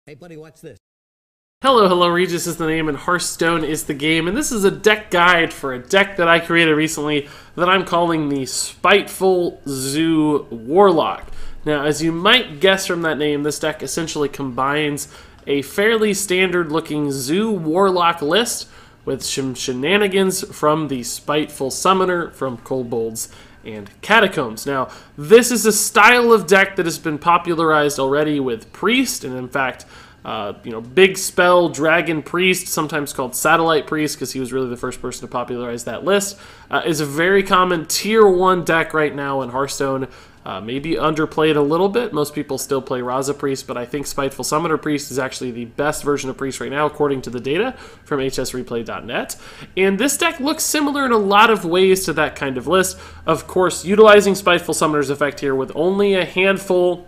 Hey buddy, watch this. Hello, Regis is the name and Hearthstone is the game, and this is a deck guide for a deck that I created recently that I'm calling the Spiteful Zoo Warlock. Now, as you might guess from that name, this deck essentially combines a fairly standard looking Zoo Warlock list with some shenanigans from the Spiteful Summoner from Kobolds and Catacombs. Now, this is a style of deck that has been popularized already with Priest, and in fact, Big Spell Dragon Priest, sometimes called Satellite Priest because he was really the first person to popularize that list, is a very common tier 1 deck right now in Hearthstone. Maybe underplayed a little bit. Most people still play Raza Priest, but I think Spiteful Summoner Priest is actually the best version of Priest right now, according to the data from hsreplay.net. And this deck looks similar in a lot of ways to that kind of list. Of course, utilizing Spiteful Summoner's effect here with only a handful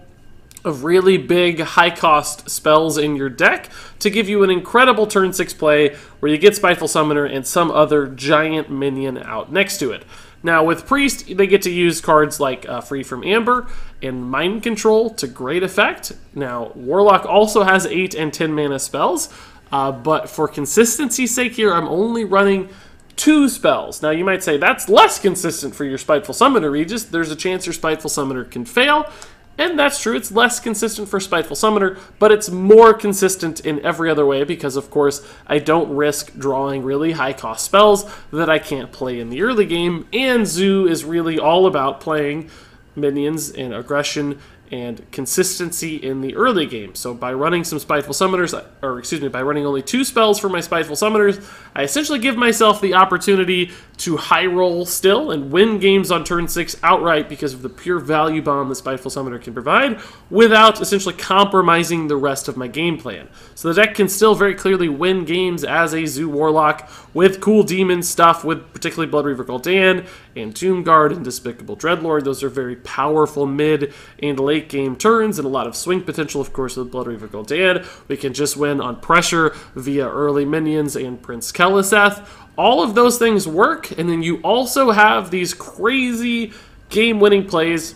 of really big, high-cost spells in your deck to give you an incredible turn 6 play where you get Spiteful Summoner and some other giant minion out next to it. Now, with Priest, they get to use cards like Free from Amber and Mind Control to great effect. Now, Warlock also has 8 and 10 mana spells, but for consistency's sake here, I'm only running 2 spells. Now, you might say, that's less consistent for your Spiteful Summoner, Regis. There's a chance your Spiteful Summoner can fail. And that's true, it's less consistent for Spiteful Summoner, but it's more consistent in every other way because, of course, I don't risk drawing really high-cost spells that I can't play in the early game, and Zoo is really all about playing minions and aggression and consistency in the early game. So by running some Spiteful Summoners, by running only 2 spells for my Spiteful Summoners, I essentially give myself the opportunity to high roll still and win games on turn 6 outright because of the pure value bomb the Spiteful Summoner can provide without essentially compromising the rest of my game plan. So the deck can still very clearly win games as a Zoo Warlock with cool demon stuff, with particularly Bloodreaver Gul'dan and Tomb Guard and Despicable Dreadlord. Those are very powerful mid and late game turns and a lot of swing potential, of course, with Bloodreaver Gul'dan. We can just win on pressure via early minions and Prince Keleseth. All of those things work, and then you also have these crazy game-winning plays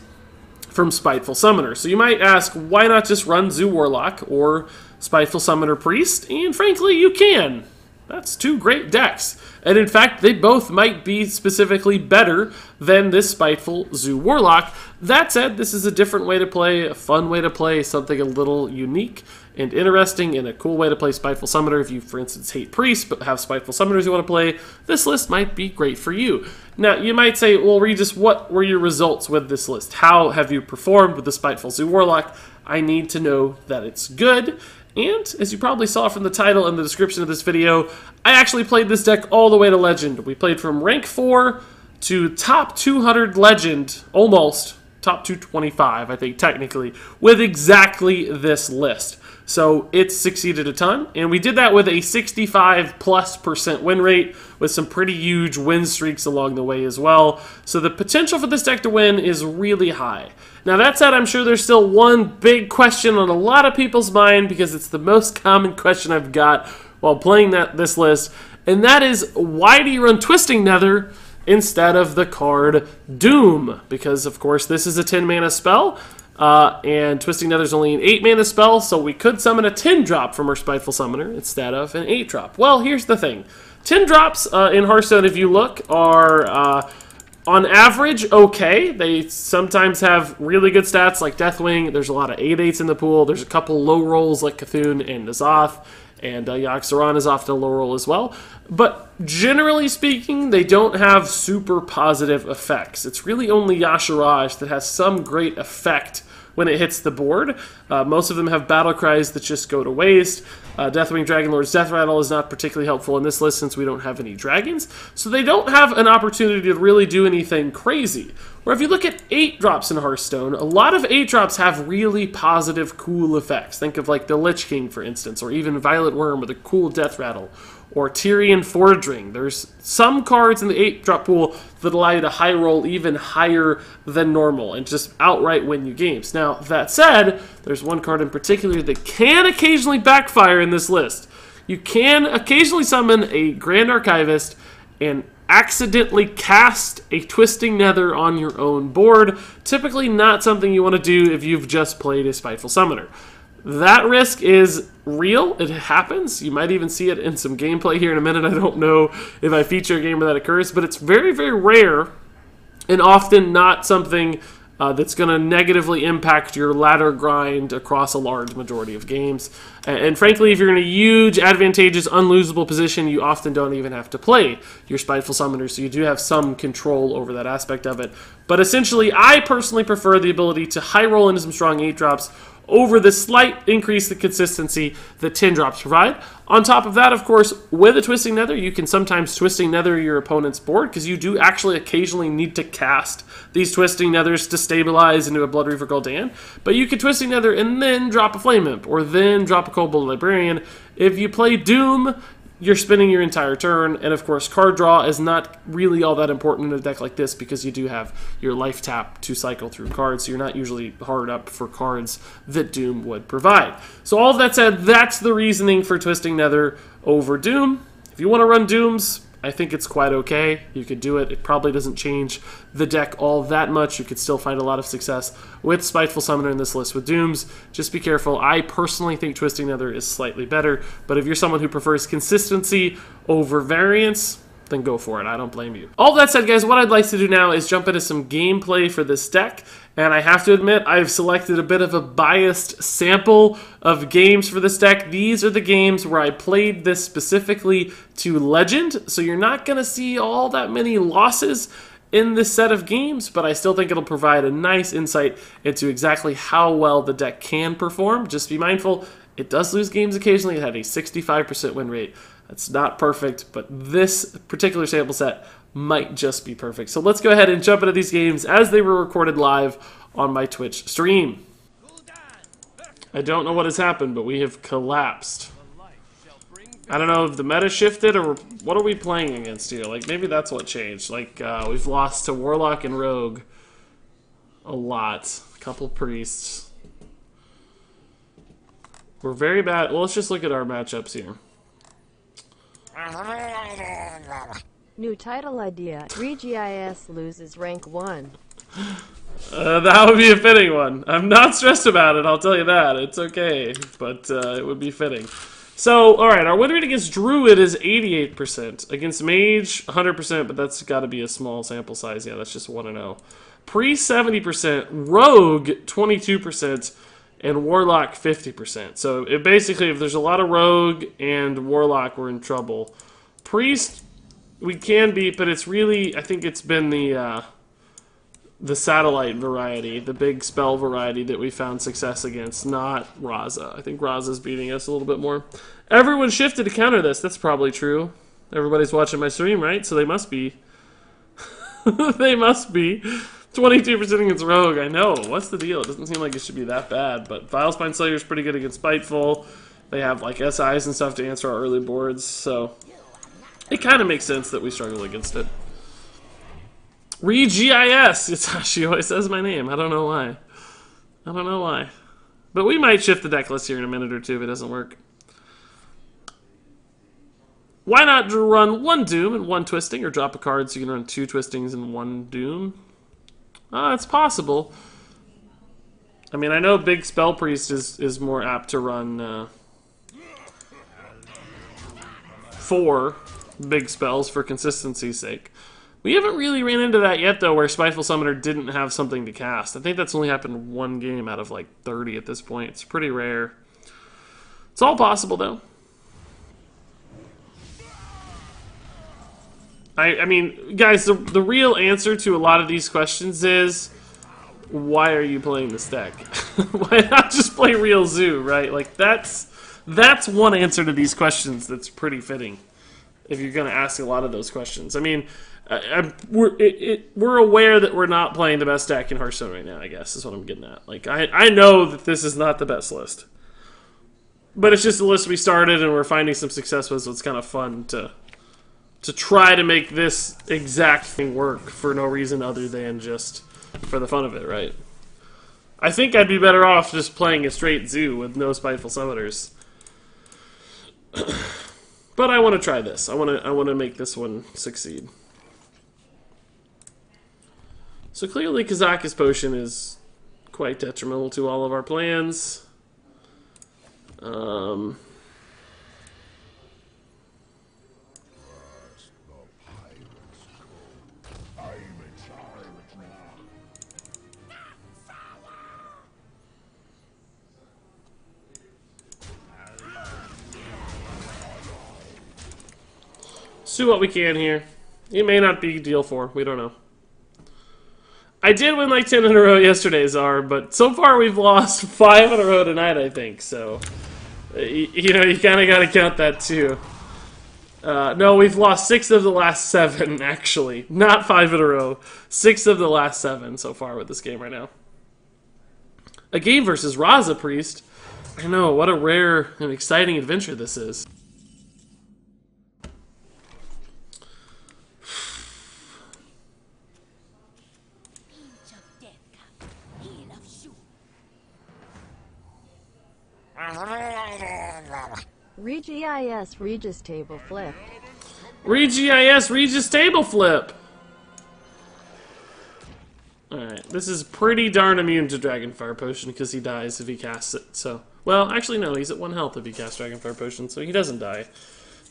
from Spiteful Summoner. So you might ask, why not just run Zoo Warlock or Spiteful Summoner Priest? And frankly, you can. That's 2 great decks. And in fact, they both might be specifically better than this Spiteful Zoo Warlock. That said, this is a different way to play, a fun way to play, something a little unique and interesting, and a cool way to play Spiteful Summoner. If you, for instance, hate Priests but have Spiteful Summoners you want to play, this list might be great for you. Now, you might say, well, Regis, what were your results with this list? How have you performed with the Spiteful Zoo Warlock? I need to know that it's good. And, as you probably saw from the title and the description of this video, I actually played this deck all the way to Legend. We played from rank 4 to top 200 Legend, almost, top 225, I think, technically, with exactly this list. So it succeeded a ton, and we did that with a 65+% win rate with some pretty huge win streaks along the way as well. So the potential for this deck to win is really high. Now that said, I'm sure there's still one big question on a lot of people's mind because it's the most common question I've got while playing this list, and that is, why do you run Twisting Nether instead of the card Doom? Because, of course, this is a 10 mana spell, and Twisting Nether is only an 8 mana spell, so we could summon a 10 drop from our Spiteful Summoner instead of an 8 drop. Well, here's the thing. 10 drops in Hearthstone, if you look, are on average okay. They sometimes have really good stats like Deathwing. There's a lot of 8/8s in the pool. There's a couple low rolls like Cthulhu and N'Zoth, and Yogg-Saron is often a low roll as well. But generally speaking, they don't have super positive effects. It's really only Y'Shaarj that has some great effect when it hits the board. Most of them have battle cries that just go to waste. Deathwing Dragonlord's Death Rattle is not particularly helpful in this list since we don't have any dragons. So they don't have an opportunity to really do anything crazy. Where if you look at 8 drops in Hearthstone, a lot of 8 drops have really positive, cool effects. Think of like the Lich King, for instance, or even Violet Worm with a cool Death Rattle, or Tyrian Forging. There's some cards in the 8-drop pool that allow you to high roll even higher than normal and just outright win you games. Now, that said, there's one card in particular that can occasionally backfire in this list. You can occasionally summon a Grand Archivist and accidentally cast a Twisting Nether on your own board. Typically not something you want to do if you've just played a Spiteful Summoner. That risk is real. It happens. You might even see it in some gameplay here in a minute. I don't know if I feature a game where that occurs, but it's very, very rare and often not something that's going to negatively impact your ladder grind across a large majority of games. And frankly, if you're in a huge, advantageous, unlosable position, you often don't even have to play your Spiteful Summoner, so you do have some control over that aspect of it. But essentially, I personally prefer the ability to high roll into some strong 8-drops over the slight increase in consistency that 10 drops provide. On top of that, of course, with a Twisting Nether, you can sometimes Twisting Nether your opponent's board, because you do actually occasionally need to cast these Twisting Nethers to stabilize into a Blood Reaver Gul'dan. But you can Twisting Nether and then drop a Flame Imp, or then drop a Kobold Librarian. If you play Doom, you're spinning your entire turn, and of course card draw is not really all that important in a deck like this because you do have your life tap to cycle through cards, so you're not usually hard up for cards that Doom would provide. So all of that said, that's the reasoning for Twisting Nether over Doom. If you want to run Dooms, I think it's quite okay. You could do it. It probably doesn't change the deck all that much. You could still find a lot of success with Spiteful Summoner in this list with Dooms. Just be careful. I personally think Twisting Nether is slightly better, but if you're someone who prefers consistency over variance, then go for it. I don't blame you. All that said, guys, what I'd like to do now is jump into some gameplay for this deck. And I have to admit, I've selected a bit of a biased sample of games for this deck. These are the games where I played this specifically to Legend, so you're not going to see all that many losses in this set of games, but I still think it'll provide a nice insight into exactly how well the deck can perform. Just be mindful, it does lose games occasionally. It had a 65% win rate. That's not perfect, but this particular sample set might just be perfect. So let's go ahead and jump into these games as they were recorded live on my Twitch stream. I don't know what has happened, but we have collapsed. I don't know if the meta shifted or what are we playing against here? Like, maybe that's what changed. Like, we've lost to Warlock and Rogue a lot. A couple priests. We're very bad. Well, let's just look at our matchups here. New title idea. RegisKillbin loses rank 1. That would be a fitting one. I'm not stressed about it, I'll tell you that. It's okay, but it would be fitting. So, alright, our win rate against Druid is 88%. Against Mage, 100%, but that's got to be a small sample size. Yeah, that's just 1-0. Priest, 70%. Rogue, 22%. And Warlock, 50%. So, it basically, if there's a lot of Rogue and Warlock, we're in trouble. Priest, we can beat, but it's really, I think it's been the satellite variety, the big spell variety that we found success against, not Raza. I think Raza's beating us a little bit more. Everyone shifted to counter this. That's probably true. Everybody's watching my stream, right? So they must be. They must be. 22% against Rogue. I know. What's the deal? It doesn't seem like it should be that bad, but Vilespine Slayer is pretty good against Spiteful. They have like SIs and stuff to answer our early boards, so it kind of makes sense that we struggle against it. RegisKillbin! She always says my name. I don't know why. I don't know why. But we might shift the deck list here in a minute or two if it doesn't work. Why not run 1 Doom and 1 Twisting, or drop a card so you can run 2 Twistings and 1 Doom? It's possible. I mean, I know Big Spell Priest is more apt to run 4 big spells for consistency's sake. We haven't really ran into that yet, though, where Spiteful Summoner didn't have something to cast. I think that's only happened 1 game out of, like, 30 at this point. It's pretty rare. It's all possible, though. I mean, guys, the real answer to a lot of these questions is, why are you playing this deck? Why not just play real Zoo, right? Like, that's one answer to these questions that's pretty fitting, if you're going to ask a lot of those questions. I mean, we're aware that we're not playing the best deck in Hearthstone right now, I guess, is what I'm getting at. Like, I know that this is not the best list. But it's just a list we started and we're finding some success with, so it's kind of fun to try to make this exact thing work for no reason other than just for the fun of it, right? I think I'd be better off just playing a straight Zoo with no Spiteful Summoners. But I want to try this. I want to make this one succeed. So clearly Kazakus Potion is quite detrimental to all of our plans. Um, let's do what we can here. It may not be deal 4. We don't know. I did win like 10 in a row yesterday, Czar, but so far we've lost 5 in a row tonight, I think. So, you know, you kind of got to count that too. No, we've lost 6 of the last 7, actually. Not 5 in a row. 6 of the last 7 so far with this game right now. A game versus Raza Priest. I know, what a rare and exciting adventure this is. RegisIS Regis table flip. RegisIS Regis table flip. Alright, this is pretty darn immune to Dragonfire Potion because he dies if he casts it. So, well, actually no, he's at 1 health if he casts Dragonfire Potion, so he doesn't die.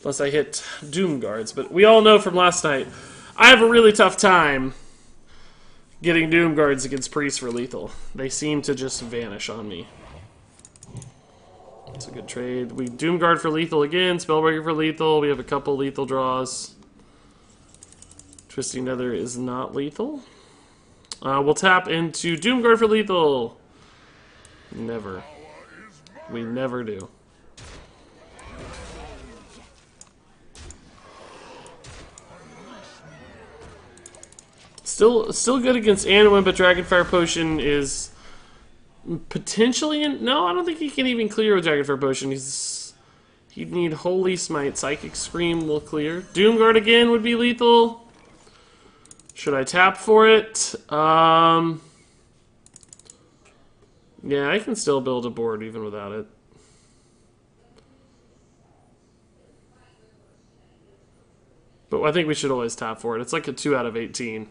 Unless I hit Doom Guards. But we all know from last night, I have a really tough time getting Doom Guards against Priests for lethal. They seem to just vanish on me. It's a good trade. We Doomguard for lethal again, Spellbreaker for lethal. We have a couple lethal draws. Twisting Nether is not lethal. We'll tap into Doomguard for lethal. Never. We never do. Still good against Anduin, but Dragonfire Potion is potentially no, I don't think he can even clear with Dragonfire Potion. He'd need Holy Smite. Psychic Scream will clear. Doomguard again would be lethal. Should I tap for it? Yeah, I can still build a board even without it. But I think we should always tap for it. It's like a 2 out of 18.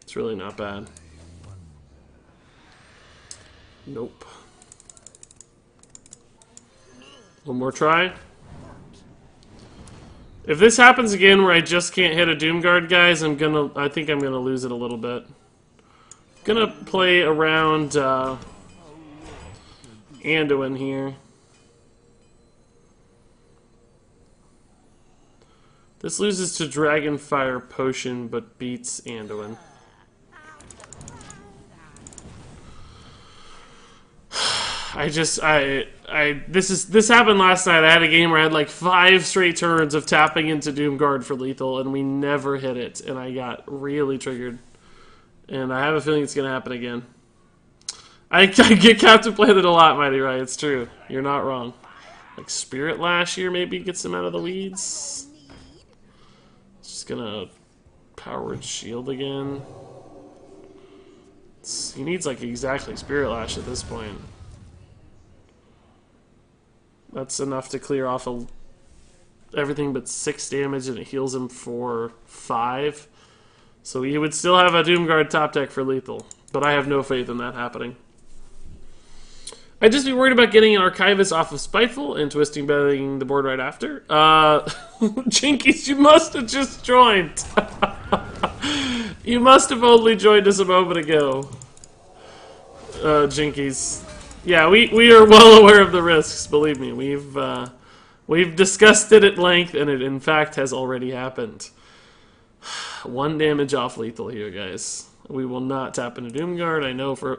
It's really not bad. Nope. One more try. If this happens again where I just can't hit a Doomguard, guys, I think I'm gonna lose it a little bit. Gonna play around Anduin here. This loses to Dragonfire Potion but beats Anduin. This happened last night. I had a game where I had like 5 straight turns of tapping into Doomguard for lethal, and we never hit it, and I got really triggered. And I have a feeling it's going to happen again. I get Captain Planet a lot, Mighty Right. It's true. You're not wrong. Like Spirit Lash here maybe gets him out of the weeds. Just gonna Powered Shield again. He needs like exactly Spirit Lash at this point. That's enough to clear off everything but 6 damage, and it heals him for 5. So he would still have a Doomguard top deck for lethal, but I have no faith in that happening. I'd just be worried about getting an Archivist off of Spiteful and twisting betting the board right after. Jinkies, you must have just joined. You must have only joined us a moment ago. Jinkies. Yeah, we are well aware of the risks, believe me. We've discussed it at length, and it in fact has already happened. 1 damage off lethal here, guys. We will not tap into Doomguard, I know for...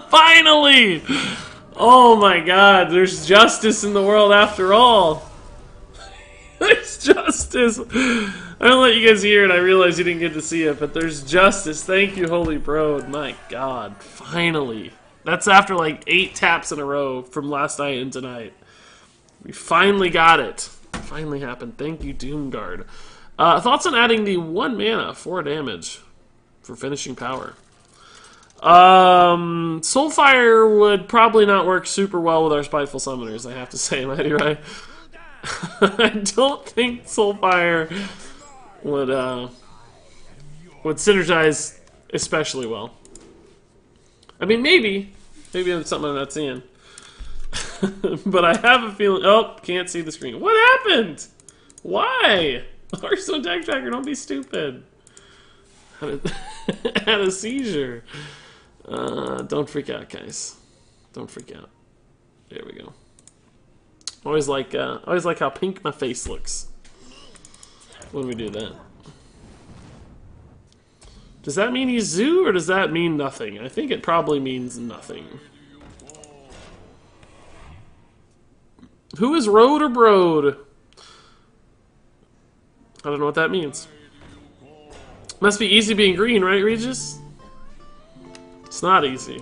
Finally! Oh my god, there's justice in the world after all. There's justice. I don't let you guys hear it. I realize you didn't get to see it, but there's justice. Thank you, Holy Broad. My god, finally. That's after like 8 taps in a row from last night and tonight. We finally got it. Finally happened. Thank you, Doomguard. Thoughts on adding the 1 mana, 4 damage for finishing power? Soulfire would probably not work super well with our Spiteful Summoners, I have to say, Mighty Right. I don't think Soulfire would synergize especially well. I mean, maybe it's something I'm not seeing. But I have a feeling... Oh, can't see the screen. What happened? Why? Hearthstone Deck Tracker, don't be stupid. Had a seizure. Don't freak out, guys. Don't freak out. There we go. Always like how pink my face looks when we do that. Does that mean he's Zoo, or does that mean nothing? I think it probably means nothing. Who is Road or Broad? I don't know what that means. Must be easy being green, right, Regis? It's not easy,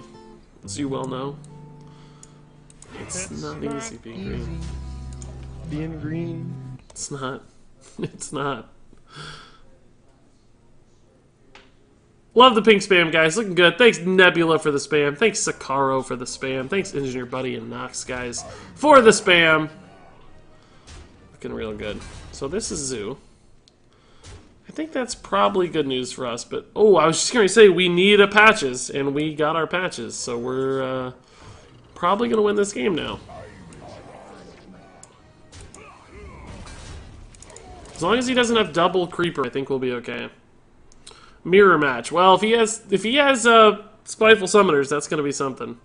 as you well know. It's not easy being green. Being green. It's not. It's not. Love the pink spam, guys. Looking good. Thanks, Nebula, for the spam. Thanks, Sakaro, for the spam. Thanks, Engineer Buddy and Nox, guys, for the spam. Looking real good. So this is Zoo. I think that's probably good news for us, but... Oh, I was just going to say, we need a patches, and we got our patches, so we're probably going to win this game now. As long as he doesn't have double Creeper, I think we'll be okay. Mirror match. Well, if he has Spiteful Summoners, that's going to be something.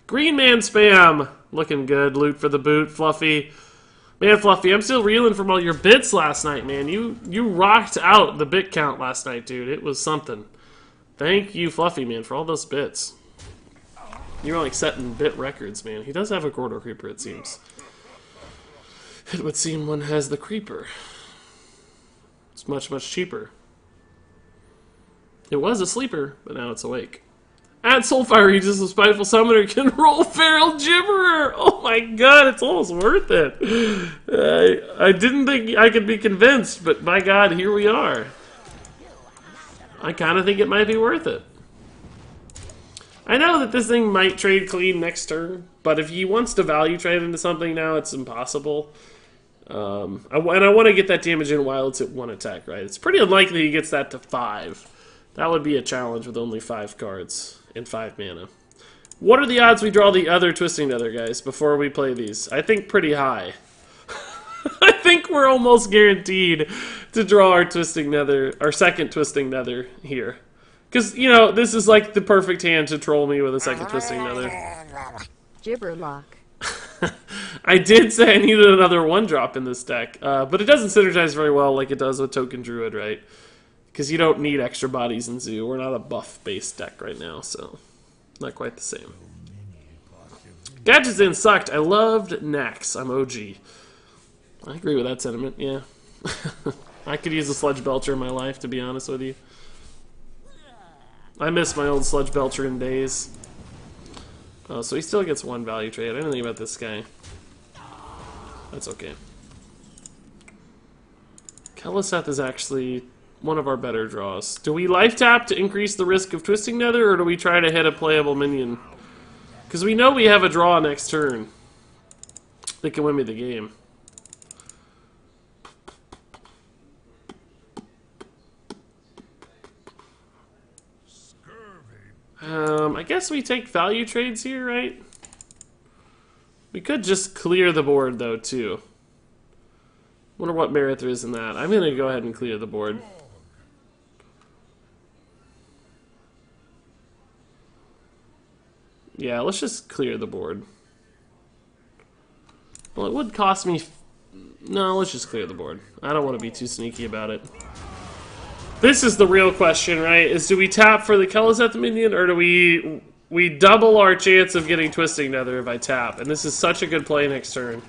Green Man spam. Looking good. Loot for the boot. Fluffy. Man, Fluffy, I'm still reeling from all your bits last night, man. You rocked out the bit count last night, dude. It was something. Thank you, Fluffy, man, for all those bits. You're like setting bit records, man. He does have a Gordo Creeper, it seems. It would seem one has the Creeper. It's much, much cheaper. It was a sleeper, but now it's awake. At Soulfire Regis, the Spiteful Summoner can roll Feral Gibberer! Oh my god, it's almost worth it! I didn't think I could be convinced, but by god, here we are. I kind of think it might be worth it. I know that this thing might trade clean next turn, but if he wants to value trade into something now, it's impossible. And I want to get that damage in while it's at 1 attack, right? It's pretty unlikely he gets that to 5. That would be a challenge with only 5 cards and 5 mana. What are the odds we draw the other Twisting Nether, guys, before we play these? I think pretty high. I think we're almost guaranteed to draw our Twisting Nether, our second Twisting Nether here. Because, you know, this is like the perfect hand to troll me with a second Twisting Nether. Gibberlock. I did say I needed another 1-drop in this deck, but it doesn't synergize very well like it does with Token Druid, right? Because you don't need extra bodies in Zoo. We're not a buff-based deck right now, so not quite the same. Gadgets in sucked. I loved Nax. I'm OG. I agree with that sentiment, yeah. I could use a Sludge Belcher in my life, to be honest with you. I miss my old Sludge Belcher in days. Oh, so he still gets 1 value trade. I didn't think about this guy. That's okay. Keleseth is actually one of our better draws. Do we life tap to increase the risk of Twisting Nether, or do we try to hit a playable minion? Because we know we have a draw next turn that can win me the game. I guess we take value trades here, right? We could just clear the board, though, too. Wonder what merit there is in that. I'm going to go ahead and clear the board. Yeah, let's just clear the board. Well, it would cost me... No, let's just clear the board. I don't want to be too sneaky about it. This is the real question, right? Is do we tap for the Keleseth minion, or do we double our chance of getting Twisting Nether if I tap? And this is such a good play next turn.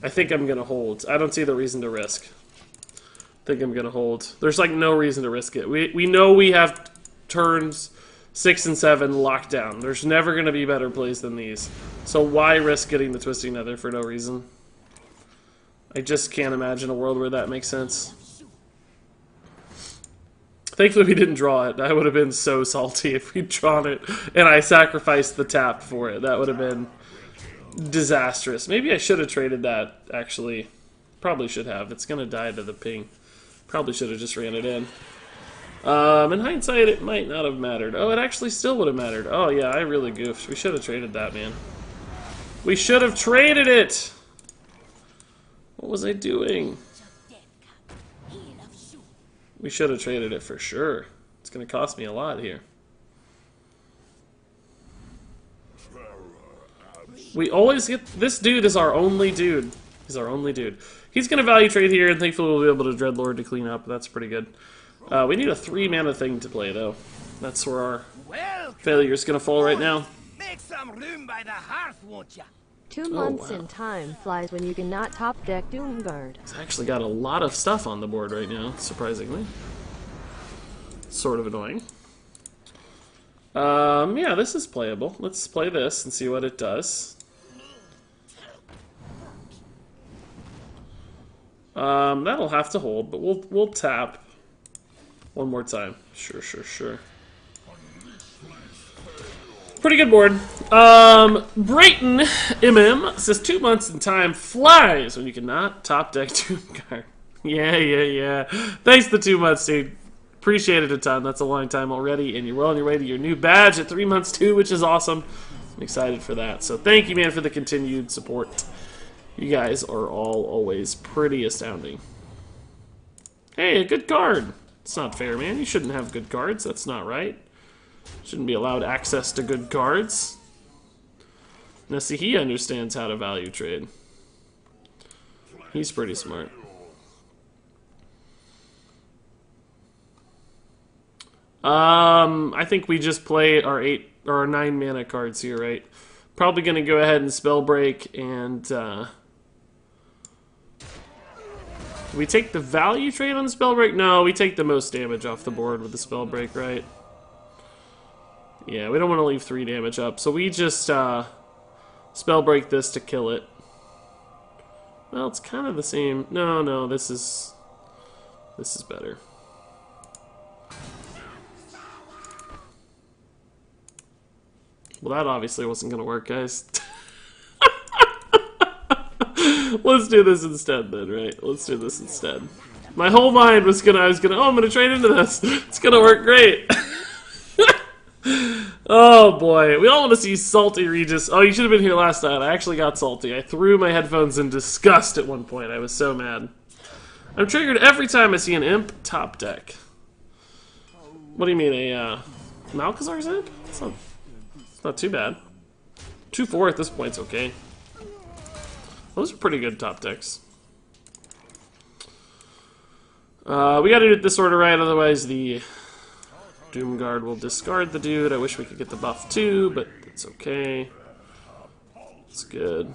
I think I'm going to hold. I don't see the reason to risk. I think I'm going to hold. There's like no reason to risk it. We know we have turns 6 and 7 locked down. There's never going to be better plays than these. So why risk getting the Twisting Nether for no reason? I just can't imagine a world where that makes sense. Thankfully we didn't draw it. I would have been so salty if we'd drawn it and I sacrificed the tap for it. That would have been disastrous. Maybe I should have traded that, actually. Probably should have. It's going to die to the ping. Probably should have just ran it in. In hindsight, it might not have mattered. Oh, it actually still would have mattered. Oh, yeah, I really goofed. We should have traded that, man. We should have traded it! What was I doing? We should have traded it for sure. It's going to cost me a lot here. We always get... This dude is our only dude. He's our only dude. He's going to value trade here, and thankfully we'll be able to Dreadlord to clean up. That's pretty good. We need a 3-mana thing to play, though. That's where our failure's going to fall right now. Make some room by the hearth, won't ya? 2 months in time flies when you cannot top deck Doomguard. It's actually got a lot of stuff on the board right now, surprisingly. Sort of annoying. Yeah, this is playable. Let's play this and see what it does. That'll have to hold, but we'll tap one more time. Sure. Pretty good board. Brayton MM says 2 months in time flies when you cannot top deck Doomguard. Yeah. Thanks the 2 months, dude. Appreciate it a ton. That's a long time already, and you're well on your way to your new badge at 3 months too, which is awesome. I'm excited for that. So thank you, man, for the continued support. You guys are all always pretty astounding. Hey, a good card. It's not fair, man. You shouldn't have good cards. That's not right. Shouldn't be allowed access to good cards. Now, see, he understands how to value trade. He's pretty smart. I think we just play our 9 mana cards here, right? Probably gonna go ahead and spell break and we take the value trade on the spell break? No, we take the most damage off the board with the spell break, right? Yeah, we don't want to leave 3 damage up, so we just spell break this to kill it. Well, it's kind of the same. No, this is better. Well, that obviously wasn't going to work, guys. Let's do this instead, then, right? Let's do this instead. My whole mind was I'm gonna trade into this. It's gonna work great. Oh, boy. We all want to see salty Regis. Oh, you should have been here last night. I actually got salty. I threw my headphones in disgust at one point. I was so mad. I'm triggered every time I see an imp top deck. What do you mean, a Malkazar's imp? It's not too bad. 2/4 at this point's okay. Those are pretty good top decks. We gotta do it this order right, otherwise the Doomguard will discard the dude. I wish we could get the buff too, but it's okay. It's good.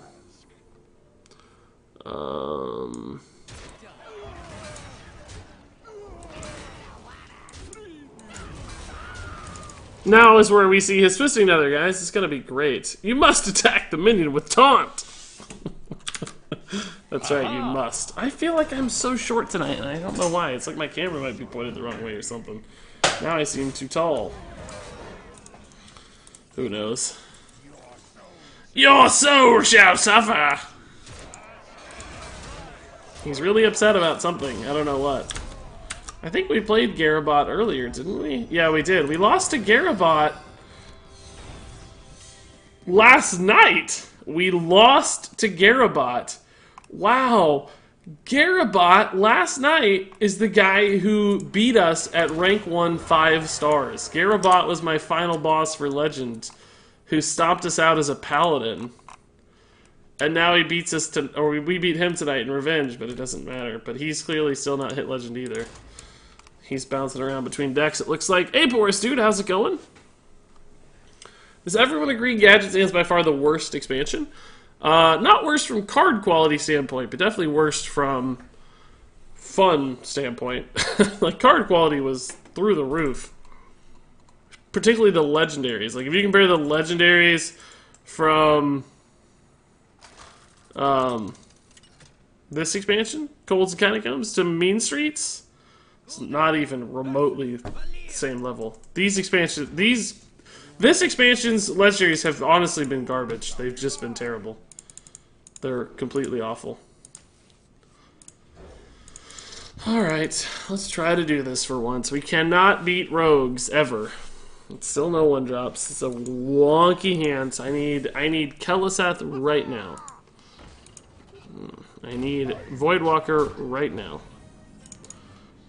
Now is where we see his Twisting Nether, guys. It's gonna be great. You must attack the minion with Taunt! That's right, you must. I feel like I'm so short tonight, and I don't know why. It's like my camera might be pointed the wrong way or something. Now I seem too tall. Who knows? Your soul shall suffer! He's really upset about something. I don't know what. I think we played Garabot earlier, didn't we? Yeah, we did. We lost to Garabot last night. We lost to Garabot. Wow. Garabot last night is the guy who beat us at rank 1 5 stars. Garabot was my final boss for Legend, who stomped us out as a paladin. And now he beats us to, or we beat him tonight in revenge, but it doesn't matter. But he's clearly still not hit Legend either. He's bouncing around between decks, it looks like. Hey, Boris, dude, how's it going? Does everyone agree Gadget is by far the worst expansion? Not worst from card quality standpoint, but definitely worst from fun standpoint. Like, card quality was through the roof. Particularly the legendaries. Like, if you compare the legendaries from this expansion, Colds and Catacombs, to Mean Streets, it's not even remotely the same level. These expansions, this expansion's legendaries have honestly been garbage. They've just been terrible. They're completely awful. Alright, let's try to do this for once. We cannot beat rogues, ever. It's still no one drops. It's a wonky hand. I need Keliseth right now. I need Voidwalker right now.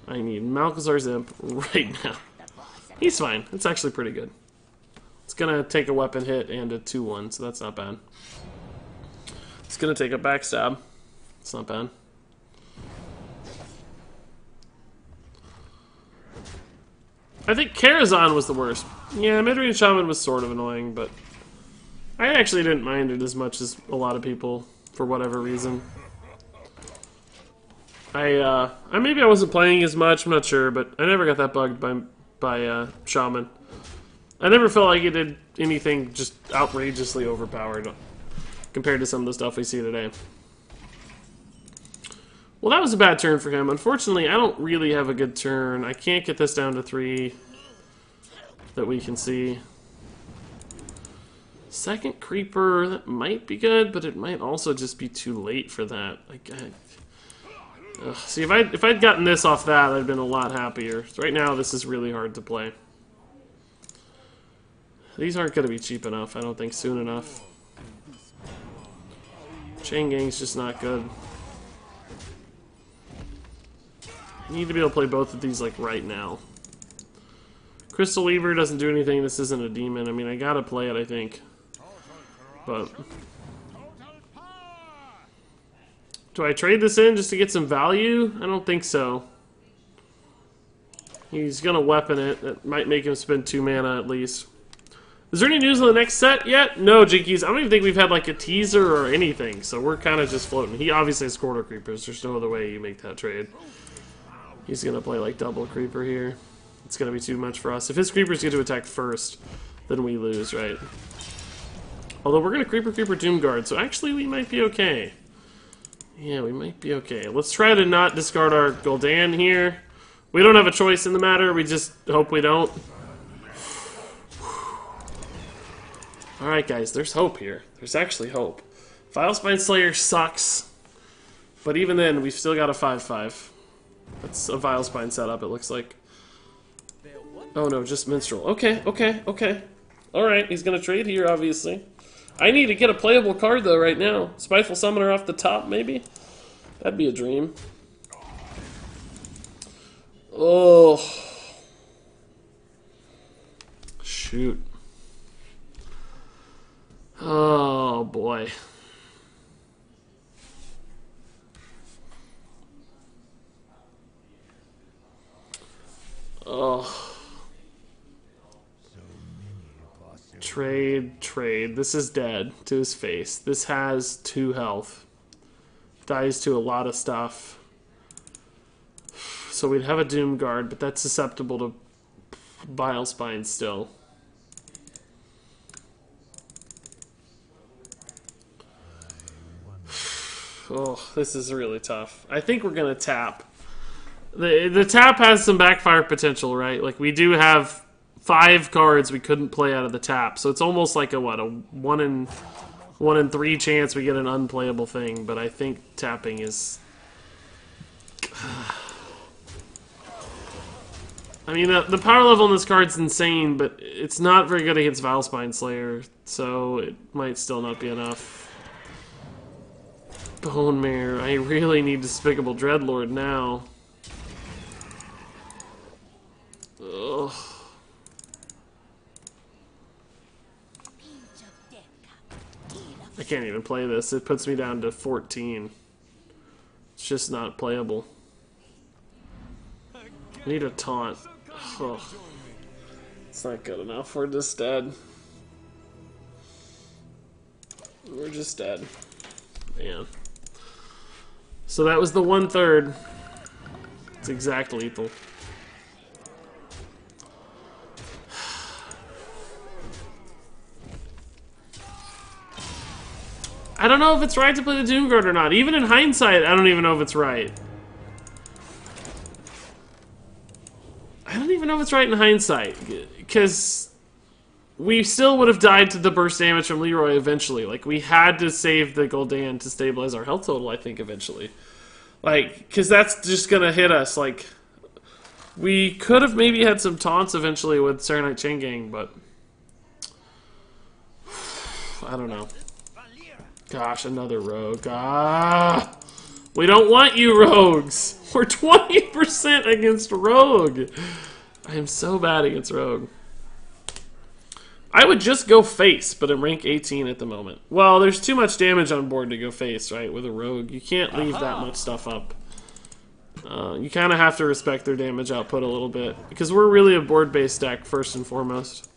I need Malchezaar's Imp right now. He's fine. It's actually pretty good. It's gonna take a weapon hit and a 2-1, so that's not bad. It's gonna take a backstab. It's not bad. I think Karazhan was the worst. Yeah, mid-range Shaman was sort of annoying, but I actually didn't mind it as much as a lot of people, for whatever reason. Maybe I wasn't playing as much, I'm not sure, but I never got that bugged by Shaman. I never felt like it did anything just outrageously overpowered compared to some of the stuff we see today. Well, that was a bad turn for him. Unfortunately, I don't really have a good turn. I can't get this down to 3 that we can see. Second creeper, that might be good, but it might also just be too late for that. See, if I'd gotten this off that, I'd been a lot happier. Right now, this is really hard to play. These aren't going to be cheap enough, I don't think, soon enough. Chain Gang's just not good. I need to be able to play both of these, like, right now. Crystal Weaver doesn't do anything. This isn't a demon. I mean, I gotta play it, I think. But... do I trade this in just to get some value? I don't think so. He's gonna weapon it. That might make him spend 2 mana at least. Is there any news on the next set yet? No, Jinkies. I don't even think we've had, like, a teaser or anything. So we're kind of just floating. He obviously has quarter creepers. There's no other way you make that trade. He's going to play, like, double creeper here. It's going to be too much for us. If his creepers get to attack first, then we lose, right? Although we're going to creeper Doomguard, so actually we might be okay. Yeah, we might be okay. Let's try to not discard our Gul'dan here. We don't have a choice in the matter. We just hope we don't. Alright, guys, there's hope here. There's actually hope. Vilespine Slayer sucks. But even then, we've still got a 5/5. That's a Vilespine setup, it looks like. Oh no, just Minstrel. Okay. Alright, he's gonna trade here, obviously. I need to get a playable card, though, right now. Spiteful Summoner off the top, maybe? That'd be a dream. Oh. Shoot. Oh, boy. Oh. Trade. This is dead to his face. This has 2 health. Dies to a lot of stuff. So we'd have a Doomguard, but that's susceptible to Vilespine still. Oh, this is really tough. I think we're gonna tap. The tap has some backfire potential, right? Like, we do have 5 cards we couldn't play out of the tap, so it's almost like a 1 in 3 chance we get an unplayable thing. But I think tapping is. I mean, the power level on this card's insane, but it's not very good against Vilespine Slayer, so it might still not be enough. Bone Mare. I really need Despicable Dreadlord now. Ugh. I can't even play this. It puts me down to 14. It's just not playable. I need a taunt. Ugh. It's not good enough. We're just dead. We're just dead. Man. So that was the 1/3. It's exact lethal. I don't know if it's right to play the Doomguard or not. Even in hindsight, I don't even know if it's right. I don't even know if it's right in hindsight. Because we still would have died to the burst damage from Leroy eventually. Like, we had to save the Gul'dan to stabilize our health total, I think, eventually. Like, because that's just gonna hit us. Like, we could have maybe had some taunts eventually with Serenite Chain Gang, but I don't know. Gosh, another rogue. Ah, we don't want you rogues. We're 20% against rogue. I am so bad against rogue. I would just go face, but I'm rank 18 at the moment. Well, there's too much damage on board to go face, right? With a rogue, you can't leave that much stuff up. You kind of have to respect their damage output a little bit, because we're really a board-based deck, first and foremost.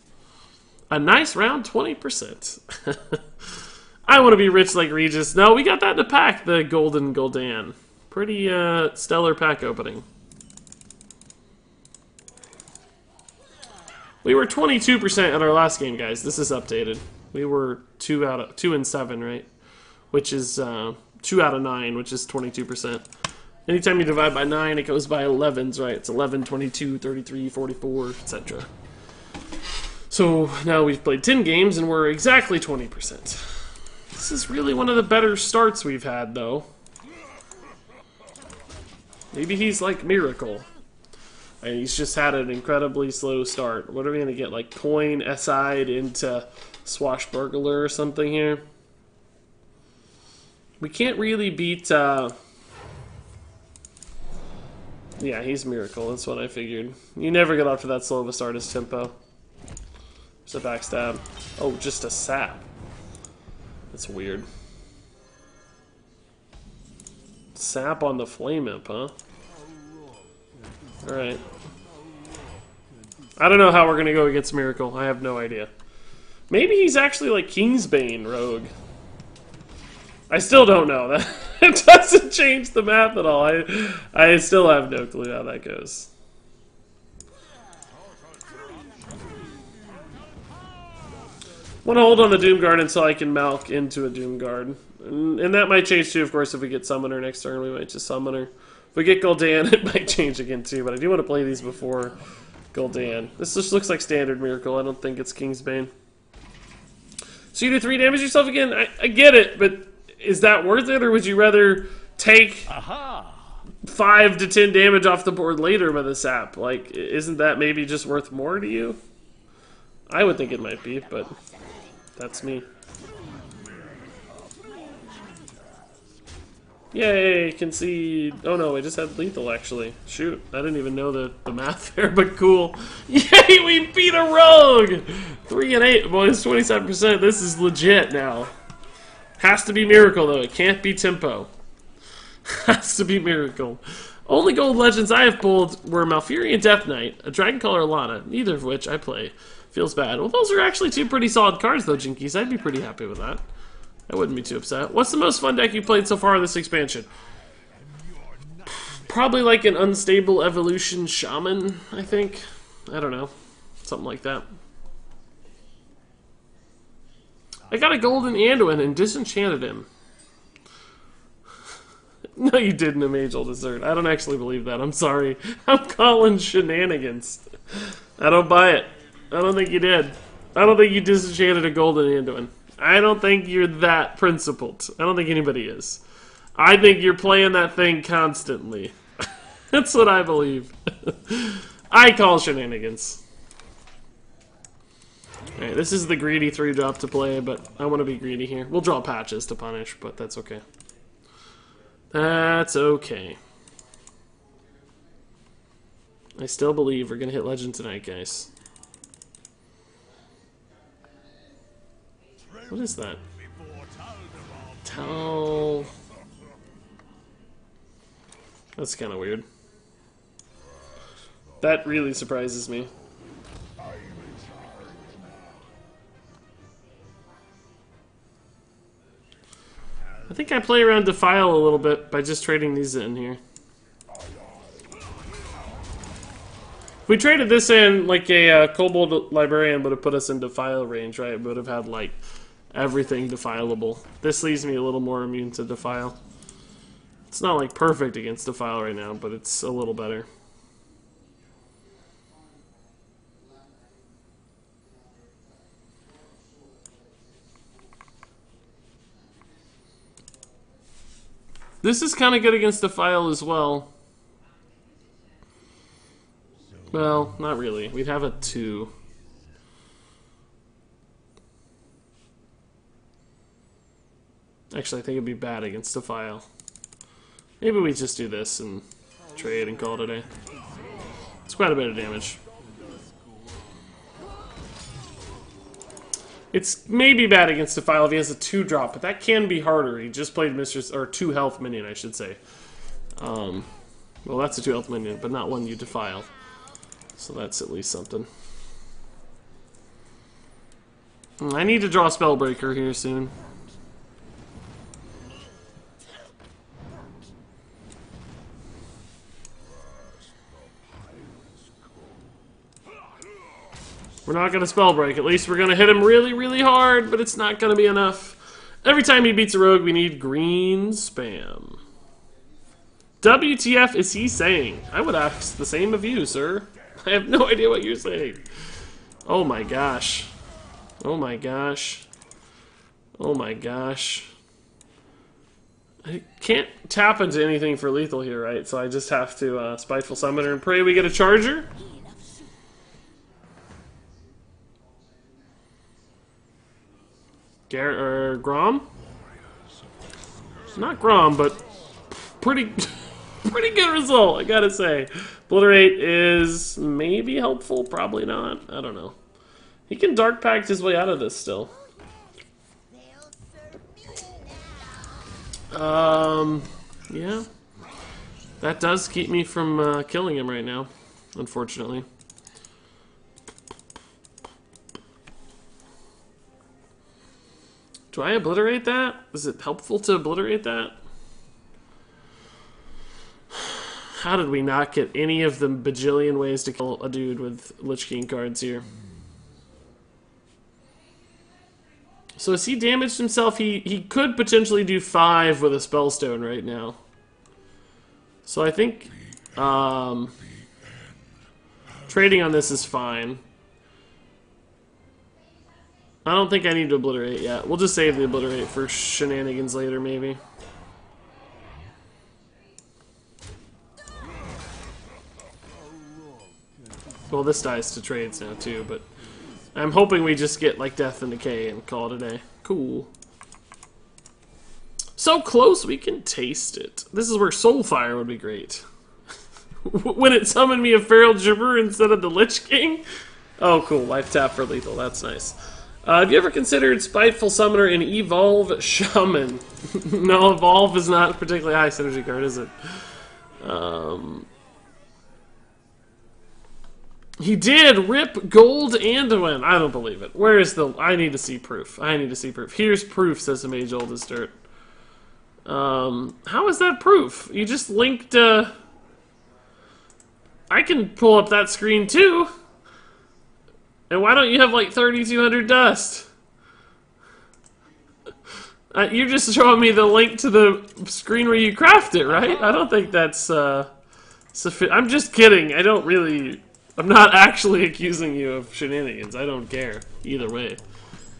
A nice round, 20%. I want to be rich like Regis. No, we got that in a pack, the Golden Gul'dan. Pretty stellar pack opening. We were 22% at our last game, guys. This is updated. We were 2 and 7, right? Which is 2 out of 9, which is 22%. Anytime you divide by 9, it goes by 11s, right? It's 11, 22, 33, 44, etc. So now we've played 10 games and we're exactly 20%. This is really one of the better starts we've had, though. Maybe he's like Miracle. And he's just had an incredibly slow start. What are we going to get? Like Coin SI'd into Swashbuckler or something here? We can't really beat... Yeah, he's Miracle. That's what I figured. You never get off to that slow of a start as Tempo. There's a backstab. Oh, just a sap. That's weird. Sap on the Flame Imp, huh? Alright. I don't know how we're going to go against Miracle. I have no idea. Maybe he's actually like Kingsbane Rogue. I still don't know. That it doesn't change the math at all. I still have no clue how that goes. Want to hold on the Doomguard until I can Malk into a Doomguard. And that might change too, of course, if we get Summoner next turn. We might just Summoner. If we get Gul'dan, it might change again too, but I do want to play these before Gul'dan. This just looks like standard Miracle. I don't think it's Kingsbane. So you do 3 damage yourself again? I get it, but is that worth it, or would you rather take 5 to 10 damage off the board later with a sap? Like, isn't that maybe just worth more to you? I would think it might be, but that's me. Yay, concede. Oh no, I just had lethal actually. Shoot, I didn't even know the math there, but cool. Yay, we beat a rogue! 3 and 8, boys, 27%. This is legit now. Has to be Miracle though, it can't be Tempo. Has to be Miracle. Only gold legends I have pulled were Malfurion Death Knight, a Dragoncolor Lana, neither of which I play. Feels bad. Well, those are actually 2 pretty solid cards though, Jinkies. I'd be pretty happy with that. I wouldn't be too upset. What's the most fun deck you played so far in this expansion? Probably like an Unstable Evolution Shaman, I think. I don't know. Something like that. I got a Golden Anduin and disenchanted him. No, you didn't, a Mage-Ul Dessert. I don't actually believe that. I'm sorry. I'm calling shenanigans. I don't buy it. I don't think you did. I don't think you disenchanted a Golden Anduin. I don't think you're that principled. I don't think anybody is. I think you're playing that thing constantly. That's what I believe. I call shenanigans. Alright, this is the greedy 3-drop to play, but I want to be greedy here. We'll draw patches to punish, but that's okay. That's okay. I still believe we're going to hit Legend tonight, guys. What is that? Tell... That's kind of weird. That really surprises me. I think I play around Defile a little bit by just trading these in here. If we traded this in, like a Kobold Librarian would have put us in Defile range, right? It would have had, like, everything defileable. This leaves me a little more immune to Defile. It's not, like, perfect against Defile right now, but it's a little better. This is kind of good against Defile as well. Well, not really. We'd have a 2. Actually, I think it'd be bad against Defile. Maybe we just do this and trade and call it a day. It's quite a bit of damage. It's maybe bad against Defile if he has a 2-drop, but that can be harder. He just played Mistress, or 2 health minion, I should say. Well, that's a 2 health minion, but not one you Defile. So that's at least something. I need to draw Spellbreaker here soon. We're not going to Spellbreak. At least we're going to hit him really, really hard, but it's not going to be enough. Every time he beats a rogue, we need green spam. WTF is he saying? I would ask the same of you, sir. I have no idea what you're saying. Oh my gosh. Oh my gosh. Oh my gosh. I can't tap into anything for lethal here, right? So I just have to Spiteful Summoner and pray we get a charger. Grom? Not Grom, but pretty good result, I gotta say. Obliterate is maybe helpful, probably not. I don't know. He can Dark Pact his way out of this still. Yeah. That does keep me from killing him right now, unfortunately. Do I obliterate that? Is it helpful to obliterate that? How did we not get any of the bajillion ways to kill a dude with Lich King cards here? So has he damaged himself? He could potentially do 5 with a Spellstone right now. So I think trading on this is fine. I don't think I need to obliterate yet. We'll just save the obliterate for shenanigans later, maybe. Well, this dies to trades now, too, but I'm hoping we just get, like, Death and Decay and call it a day. Cool. So close, we can taste it. This is where Soulfire would be great. When it summoned me a Feral Gibber instead of the Lich King? Oh, cool. Life tap for lethal. That's nice. Have you ever considered Spiteful Summoner and Evolve Shaman? No, Evolve is not a particularly high synergy card, is it? He did rip gold Anduin. I don't believe it. Where is the... I need to see proof. I need to see proof. Here's proof, says the Mage Old as Dirt. How is that proof? You just linked... I can pull up that screen too. And why don't you have like 3,200 dust? You're just showing me the link to the screen where you craft it, right? I don't think that's sufficient. I'm just kidding. I don't really... I'm not actually accusing you of shenanigans. I don't care. Either way.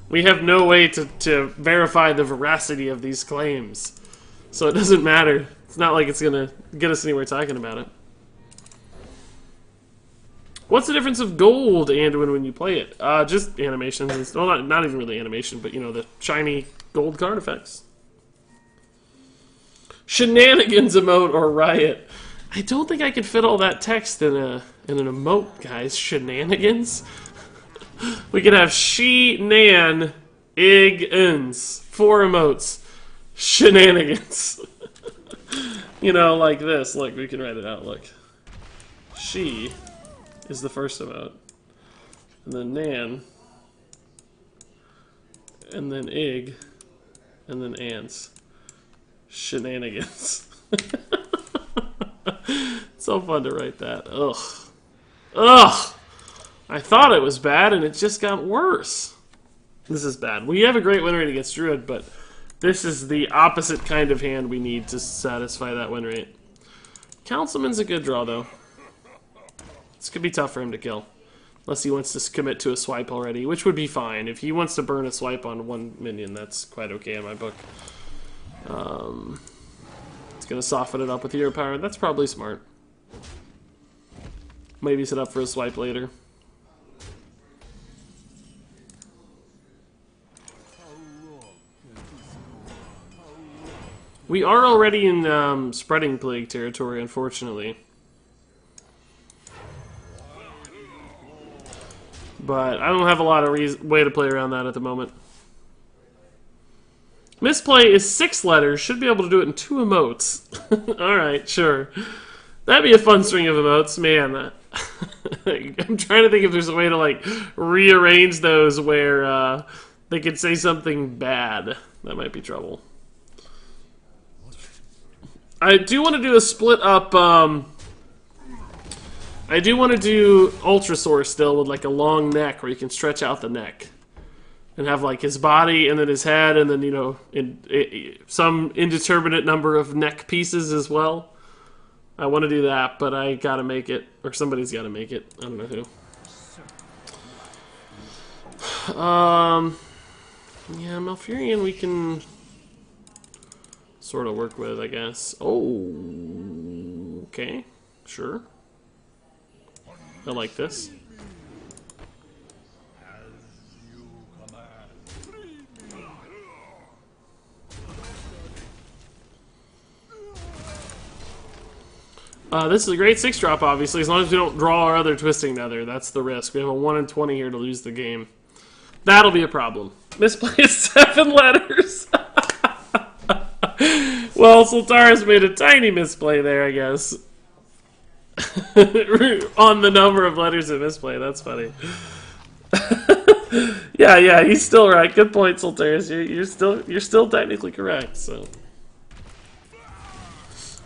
We have no way to verify the veracity of these claims. So it doesn't matter. It's not like it's going to get us anywhere talking about it. What's the difference of gold Anduin when you play it? Just animations. Well, not even really animation, but, you know, the shiny gold card effects. Shenanigans emote or riot. I don't think I could fit all that text in an emote, guys. Shenanigans? We could have she-nan, ig-ins. 4 emotes. Shenanigans. You know, like this. Look, we can write it out. Look. She is the first emote. And then nan. And then ig. And then ants. Shenanigans. So fun to write that. Ugh. Ugh! I thought it was bad, and it just got worse. This is bad. We have a great win rate against Druid, but this is the opposite kind of hand we need to satisfy that win rate. Councilman's a good draw, though. This could be tough for him to kill. Unless he wants to commit to a swipe already, which would be fine. If he wants to burn a swipe on one minion, that's quite okay in my book. gonna soften it up with hero power. That's probably smart. Maybe set up for a swipe later. We are already in Spreading Plague territory, unfortunately. But I don't have a lot of way to play around that at the moment. Misplay is 6 letters. Should be able to do it in 2 emotes. Alright, sure. That'd be a fun string of emotes. Man, I'm trying to think if there's a way to, like, rearrange those where they could say something bad. That might be trouble. I do want to do a split up, I do want to do Ultrasaur still with like a long neck where you can stretch out the neck. And have like his body and then his head and then, you know, some indeterminate number of neck pieces as well. I want to do that, but I gotta make it. Or somebody's gotta make it. I don't know who. Yeah, Malfurion we can sort of work with, I guess. Oh, okay, sure. I like this. This is a great 6-drop, obviously, as long as we don't draw our other Twisting Nether. That's the risk. We have a 1 in 20 here to lose the game. That'll be a problem. Misplay is 7 letters. Well, Sultaris made a tiny misplay there, I guess. On the number of letters of misplay. That's funny. Yeah, he's still right. Good point, Sultaris. You're still technically correct. So,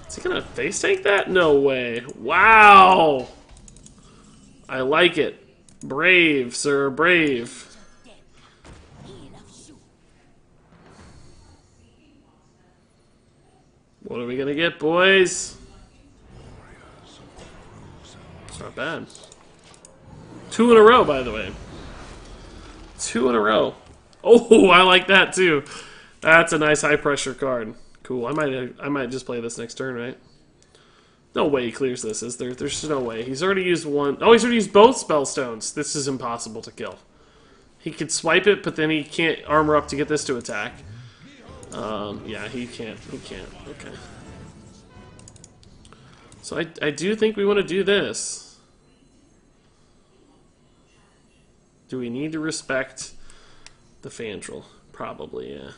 is he gonna face tank that? No way! Wow. I like it. Brave, sir. Brave. What are we gonna get, boys? It's not bad. 2 in a row, by the way. 2 in a row. Oh, I like that too. That's a nice high pressure card. Cool. I might just play this next turn, right? No way he clears this, is there? There's no way. He's already used one. Oh, he's already used both Spellstones. This is impossible to kill. He could swipe it, but then he can't armor up to get this to attack. Yeah, he can't. He can't. Okay. So I do think we want to do this. Do we need to respect the Fandral? Probably, yeah.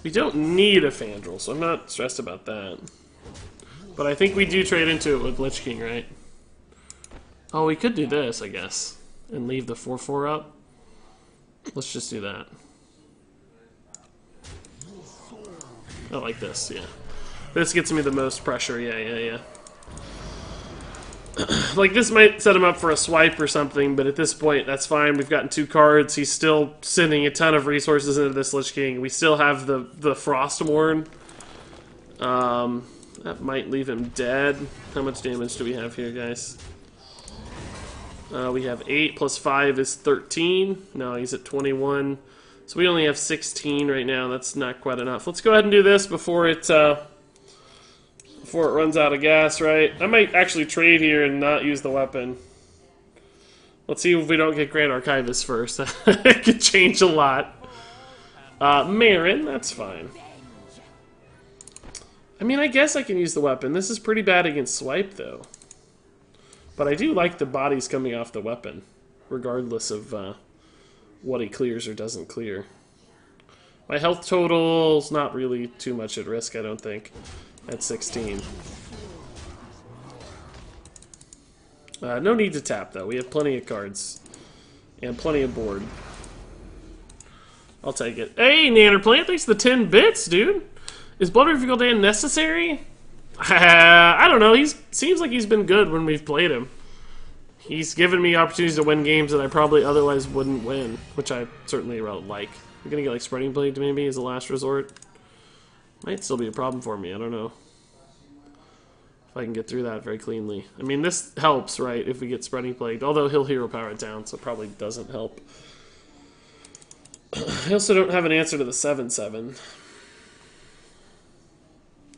We don't need a Fandral, so I'm not stressed about that. But I think we do trade into it with Lich King, right? Oh, we could do this, I guess. And leave the 4/4 up. Let's just do that. I like this, yeah. This gets me the most pressure, yeah. Like, this might set him up for a swipe or something, but at this point, that's fine. We've gotten 2 cards. He's still sending a ton of resources into this Lich King. We still have the Frostmourne. That might leave him dead. How much damage do we have here, guys? We have 8 plus 5 is 13. No, he's at 21. So we only have 16 right now. That's not quite enough. Let's go ahead and do this before it runs out of gas, right? I might actually trade here and not use the weapon. Let's see if we don't get Grand Archivist first. It could change a lot. Marin, that's fine. I mean, I guess I can use the weapon. This is pretty bad against Swipe, though. But I do like the bodies coming off the weapon, regardless of what he clears or doesn't clear. My health total's not really too much at risk, I don't think, at 16. No need to tap, though. We have plenty of cards. And plenty of board. I'll take it. Hey, Nannerplant, thanks for the 10 bits, dude! Is Blood Reveal Dan necessary? I don't know. Seems like he's been good when we've played him. He's given me opportunities to win games that I probably otherwise wouldn't win, which I certainly like. I'm gonna get like Spreading Plague maybe as a last resort. Might still be a problem for me. I don't know if I can get through that very cleanly. I mean, this helps, right? If we get Spreading Plague, although he'll hero power it down, so it probably doesn't help. I also don't have an answer to the 7/7.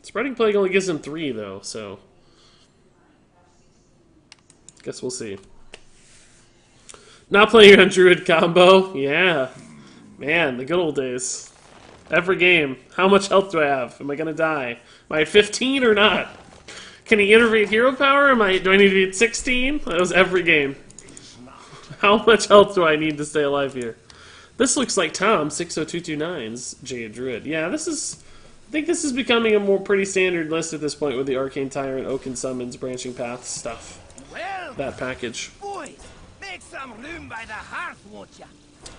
Spreading Plague only gives him 3, though, so... Guess we'll see. Not playing on Druid combo? Yeah. Man, the good old days. Every game. How much health do I have? Am I gonna die? Am I at 15 or not? Can he innervate hero power? Do I need to be at 16? That was every game. How much health do I need to stay alive here? This looks like Tom 60229's Jade Druid. Yeah, this is... I think this is becoming a more pretty standard list at this point with the Arcane Tyrant, Oaken Summons, Branching Paths stuff. Well, That package. boys, make some room by the hearth, won't ya?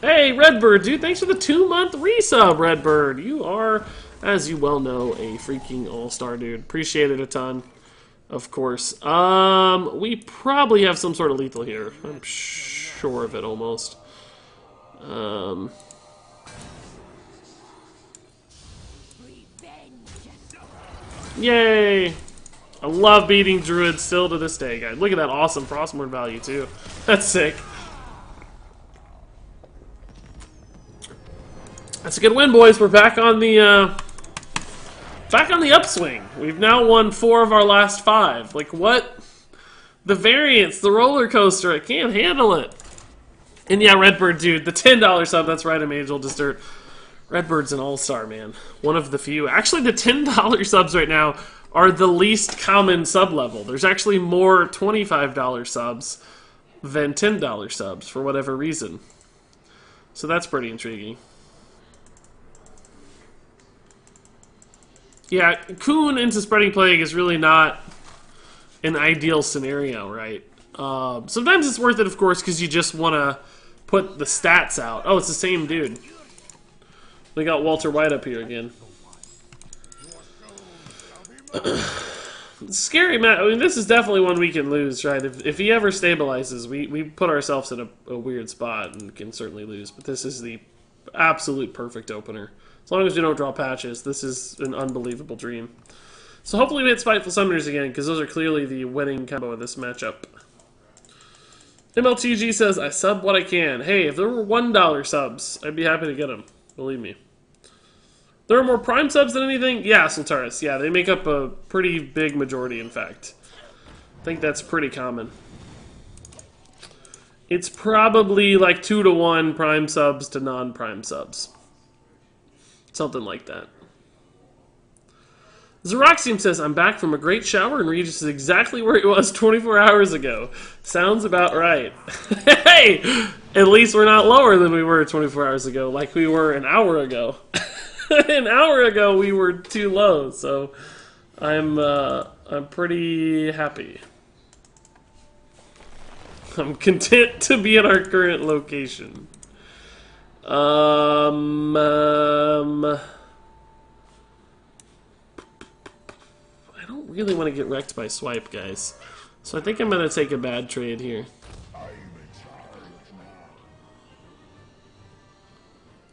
Hey, Redbird, dude, thanks for the 2-month resub, Redbird. You are, as you well know, a freaking all-star, dude. Appreciate it a ton, of course. We probably have some sort of lethal here. I'm sure of it, almost. Yay! I love beating Druids still to this day, guys. Look at that awesome Frostmourne value, too. That's sick. That's a good win, boys. We're back on the upswing. We've now won 4 of our last 5. Like, what? The variance, the roller coaster. I can't handle it. And yeah, Redbird, dude, the $10 sub. That's right, I'm Angel Distort. Redbird's an all-star, man. One of the few. Actually, the $10 subs right now are the least common sub level. There's actually more $25 subs than $10 subs for whatever reason. So that's pretty intriguing. Yeah, Coon into Spreading Plague is really not an ideal scenario, right? Sometimes it's worth it, of course, because you just want to put the stats out. Oh, it's the same dude. We got Walter White up here again. Scary, Matt. I mean, this is definitely one we can lose, right? If he ever stabilizes, we put ourselves in a weird spot and can certainly lose. But this is the absolute perfect opener. As long as we don't draw patches, this is an unbelievable dream. So hopefully we hit Spiteful Summoners again, because those are clearly the winning combo of this matchup. MLTG says, I sub what I can. Hey, if there were $1 subs, I'd be happy to get them. Believe me. There are more Prime subs than anything? Yeah, Sultaris. Yeah, they make up a pretty big majority, in fact. I think that's pretty common. It's probably like 2-to-1 Prime subs to non-Prime subs. Something like that. Xeroxium says, I'm back from a great shower and Regis is exactly where he was 24 hours ago. Sounds about right. Hey! At least we're not lower than we were 24 hours ago, like we were an hour ago. An hour ago we were too low, so I'm pretty happy. I'm content to be at our current location. I don't really want to get wrecked by swipe, guys. So I think I'm going to take a bad trade here.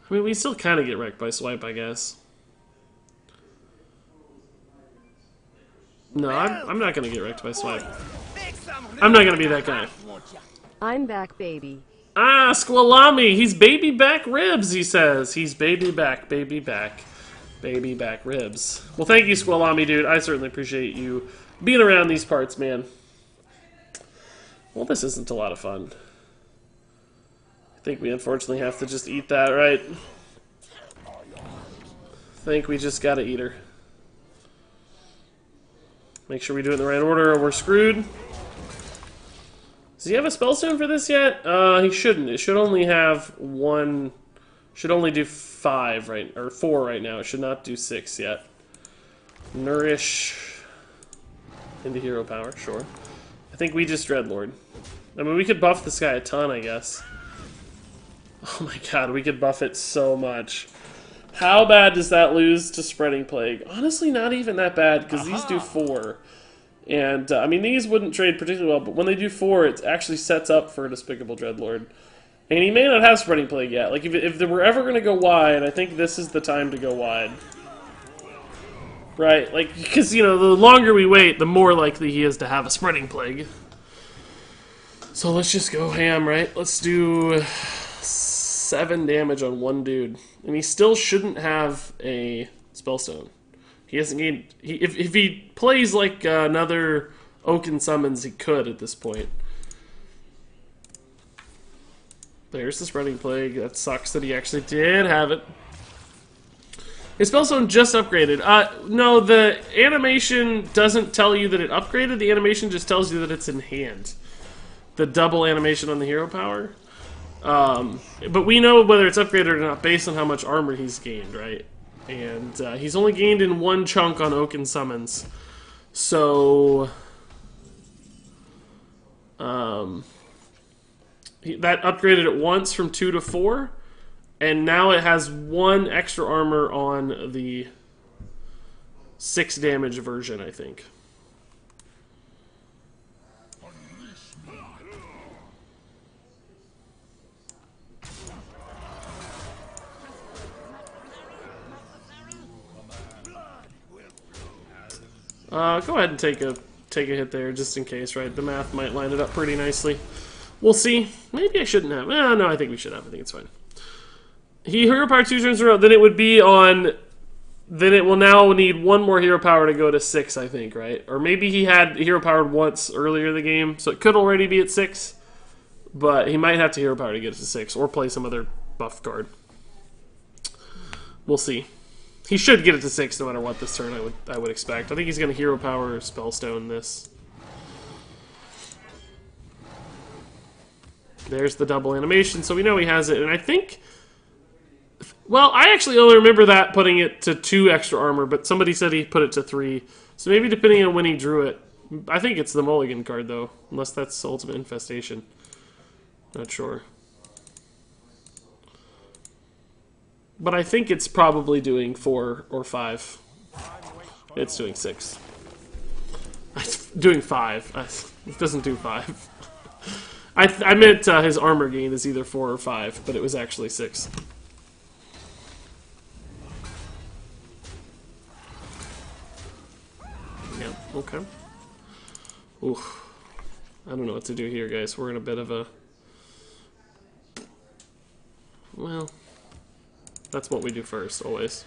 I mean, we still kind of get wrecked by swipe, I guess. No, I'm not going to get wrecked by swipe. I'm not going to be that guy. I'm back, baby. Ah, Squalami! He's baby back ribs, he says. He's baby back, baby back. Baby back ribs. Well, thank you, Squalami, dude. I certainly appreciate you being around these parts, man. Well, this isn't a lot of fun. I think we unfortunately have to just eat that, right? I think we just gotta eat her. Make sure we do it in the right order or we're screwed. Does he have a spellstone for this yet? He shouldn't. It should only have one. Should only do 5 right, or 4 right now. It should not do 6 yet. Nourish into hero power, sure. I think we just Dreadlord. I mean, we could buff this guy a ton, I guess. Oh my god, we could buff it so much. How bad does that lose to Spreading Plague? Honestly, not even that bad, because these do 4. And, I mean, these wouldn't trade particularly well, but when they do 4, it actually sets up for a Despicable Dreadlord. And he may not have Spreading Plague yet. Like, if they were ever going to go wide, I think this is the time to go wide. Right? Like, because, you know, the longer we wait, the more likely he is to have a Spreading Plague. So let's just go ham, right? Let's do 7 damage on one dude. And he still shouldn't have a Spellstone. He hasn't gained... If he plays like another Oaken Summons, he could at this point. There's the Spreading Plague. That sucks that he actually did have it. His Spellstone just upgraded. No, the animation doesn't tell you that it upgraded. The animation just tells you that it's in hand. The double animation on the hero power. But we know whether it's upgraded or not based on how much armor he's gained, right? And he's only gained in one chunk on Oaken Summons. So... that upgraded it once from 2 to 4. And now it has 1 extra armor on the 6 damage version, I think. Go ahead and take a hit there, just in case, right? The math might line it up pretty nicely. We'll see. Maybe I shouldn't have. No, I think we should have. I think it's fine. He hero power 2 turns in a row. Then it would be on... Then it will now need 1 more hero power to go to 6, I think, right? Or maybe he had hero powered once earlier in the game, so it could already be at 6. But he might have to hero power to get it to 6, or play some other buff card. We'll see. He should get it to 6 no matter what this turn, I would expect. I think he's going to hero power Spellstone this. There's the double animation, so we know he has it. And I think... Well, I actually only remember that putting it to 2 extra armor, but somebody said he put it to 3. So maybe depending on when he drew it. I think it's the Mulligan card, though. Unless that's Ultimate Infestation. Not sure. But I think it's probably doing 4 or 5. It's doing 6. It's doing 5. It doesn't do 5. I meant his armor gain is either 4 or 5, but it was actually 6. Yeah, okay. Oof. I don't know what to do here, guys. We're in a bit of a... Well, that's what we do first, always.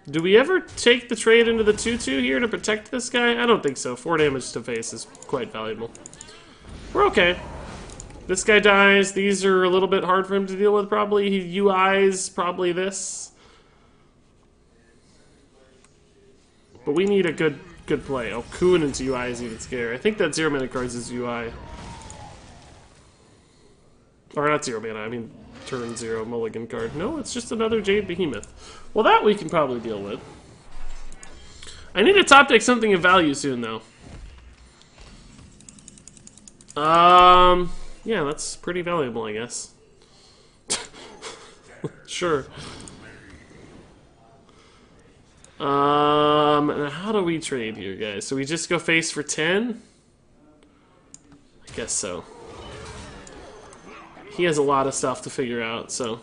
Do we ever take the trade into the 2-2 here to protect this guy? I don't think so. 4 damage to face is quite valuable. We're okay. This guy dies. These are a little bit hard for him to deal with, probably. He UIs probably this. But we need a good play. Oh, Kuhn into UI is even scary. I think that 0 mana cards is UI. Or not 0 mana, I mean turn 0 mulligan card. No, it's just another Jade Behemoth. Well, that we can probably deal with. I need to top deck something of value soon, though. Yeah, that's pretty valuable, I guess. Sure. How do we trade here, guys? So we just go face for 10? I guess so. He has a lot of stuff to figure out, so...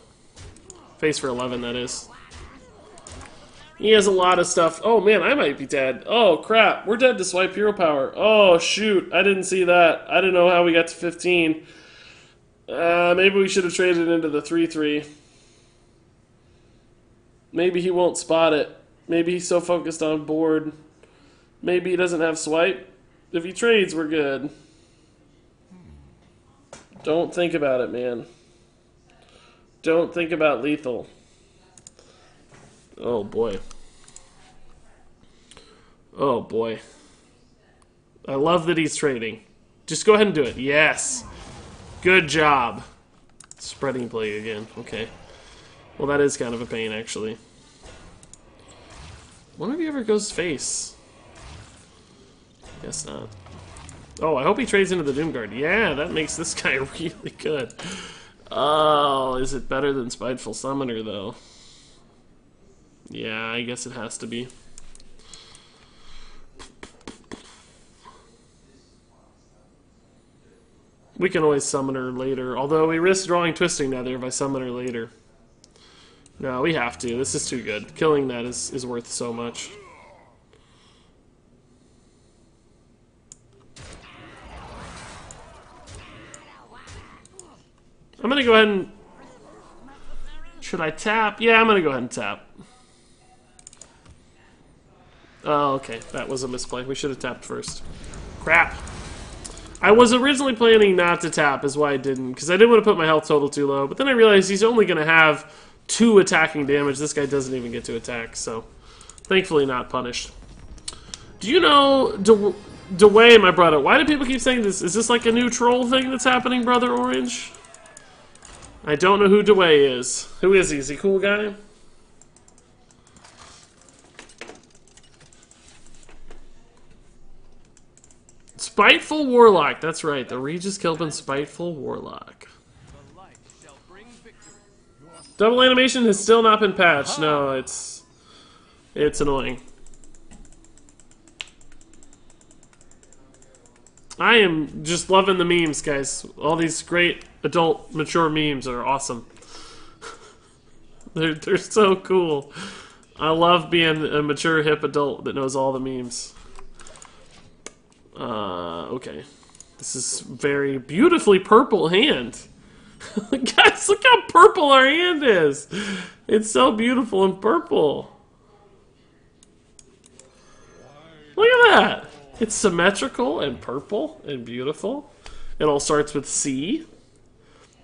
Face for 11, that is. He has a lot of stuff. Oh, man, I might be dead. Oh, crap. We're dead to swipe hero power. Oh, shoot. I didn't see that. I didn't know how we got to 15. Maybe we should have traded into the 3-3. Maybe he won't spot it. Maybe he's so focused on board. Maybe he doesn't have swipe. If he trades, we're good. Don't think about it, man. Don't think about lethal. Oh, boy. Oh, boy. I love that he's trading. Just go ahead and do it. Yes. Good job. Spreading play again. Okay. Well, that is kind of a pain, actually. One of you ever goes face? Guess not. Oh, I hope he trades into the Doomguard. Yeah, that makes this guy really good. Oh, is it better than Spiteful Summoner, though? Yeah, I guess it has to be. We can always summon her later, although we risk drawing Twisting Nether if I summon her later. No, we have to. This is too good. Killing that is worth so much. I'm gonna go ahead and... Should I tap? Yeah, I'm gonna go ahead and tap. Oh, okay. That was a misplay. We should have tapped first. Crap. I was originally planning not to tap, is why I didn't, because I didn't want to put my health total too low, but then I realized he's only going to have 2 attacking damage. This guy doesn't even get to attack, so thankfully not punished. Do you know Dwayne, my brother? Why do people keep saying this? Is this like a new troll thing that's happening, Brother Orange? I don't know who Dwayne is. Who is he? Is he a cool guy? Spiteful Warlock, that's right, the RegisKillbin Spiteful Warlock. Double animation has still not been patched. No, it's annoying. I am just loving the memes, guys. All these great adult, mature memes are awesome. they're so cool. I love being a mature, hip adult that knows all the memes. Okay. This is very beautifully purple hand. Guys, look how purple our hand is. It's so beautiful and purple. Look at that. It's symmetrical and purple and beautiful. It all starts with C.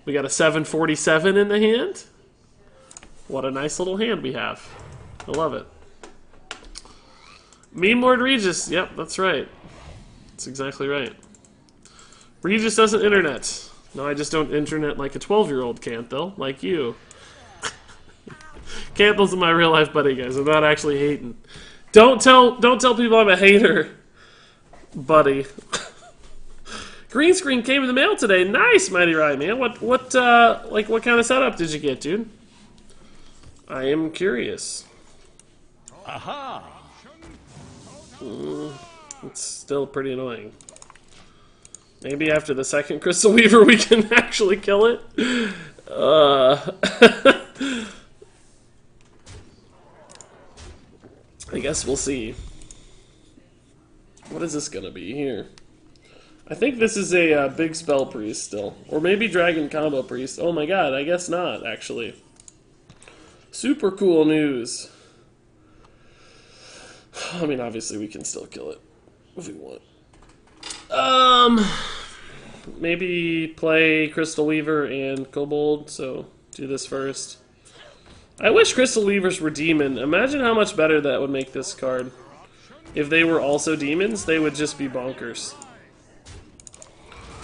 We got a 747 in the hand. What a nice little hand we have. I love it. Meme Lord Regis. Yep, that's right. That's exactly right. Regis doesn't internet. No, I just don't internet like a 12-year-old can't, though. Like you. Canthel's my real life buddy, guys. I'm not actually hating. Don't tell people I'm a hater, buddy. Green screen came in the mail today. Nice, Mighty Rye, man. What kind of setup did you get, dude? I am curious. Aha! It's still pretty annoying. Maybe after the second Crystal Weaver we can actually kill it. I guess we'll see. What is this gonna be here? I think this is a big spell priest still. Or maybe dragon combo priest. Oh my god, I guess not, actually. Super cool news. I mean, obviously we can still kill it if we want. Maybe play Crystal Weaver and Kobold, so do this first. I wish Crystal Weavers were demon. Imagine how much better that would make this card. If they were also demons, they would just be bonkers.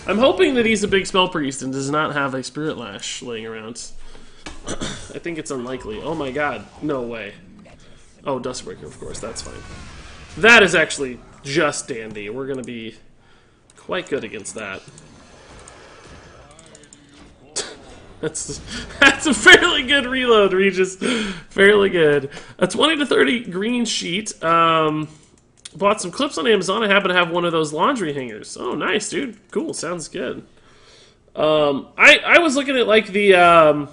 I'm hoping that he's a big spell priest and does not have a Spirit Lash laying around. I think it's unlikely. Oh my god, no way. Oh, Dustbreaker, of course, that's fine. That is actually just dandy. We're going to be quite good against that. That's a fairly good reload, Regis. Fairly good. A 20 to 30 green sheet. Bought some clips on Amazon. I happen to have one of those laundry hangers. Oh, nice, dude. Cool. Sounds good. I was looking at like the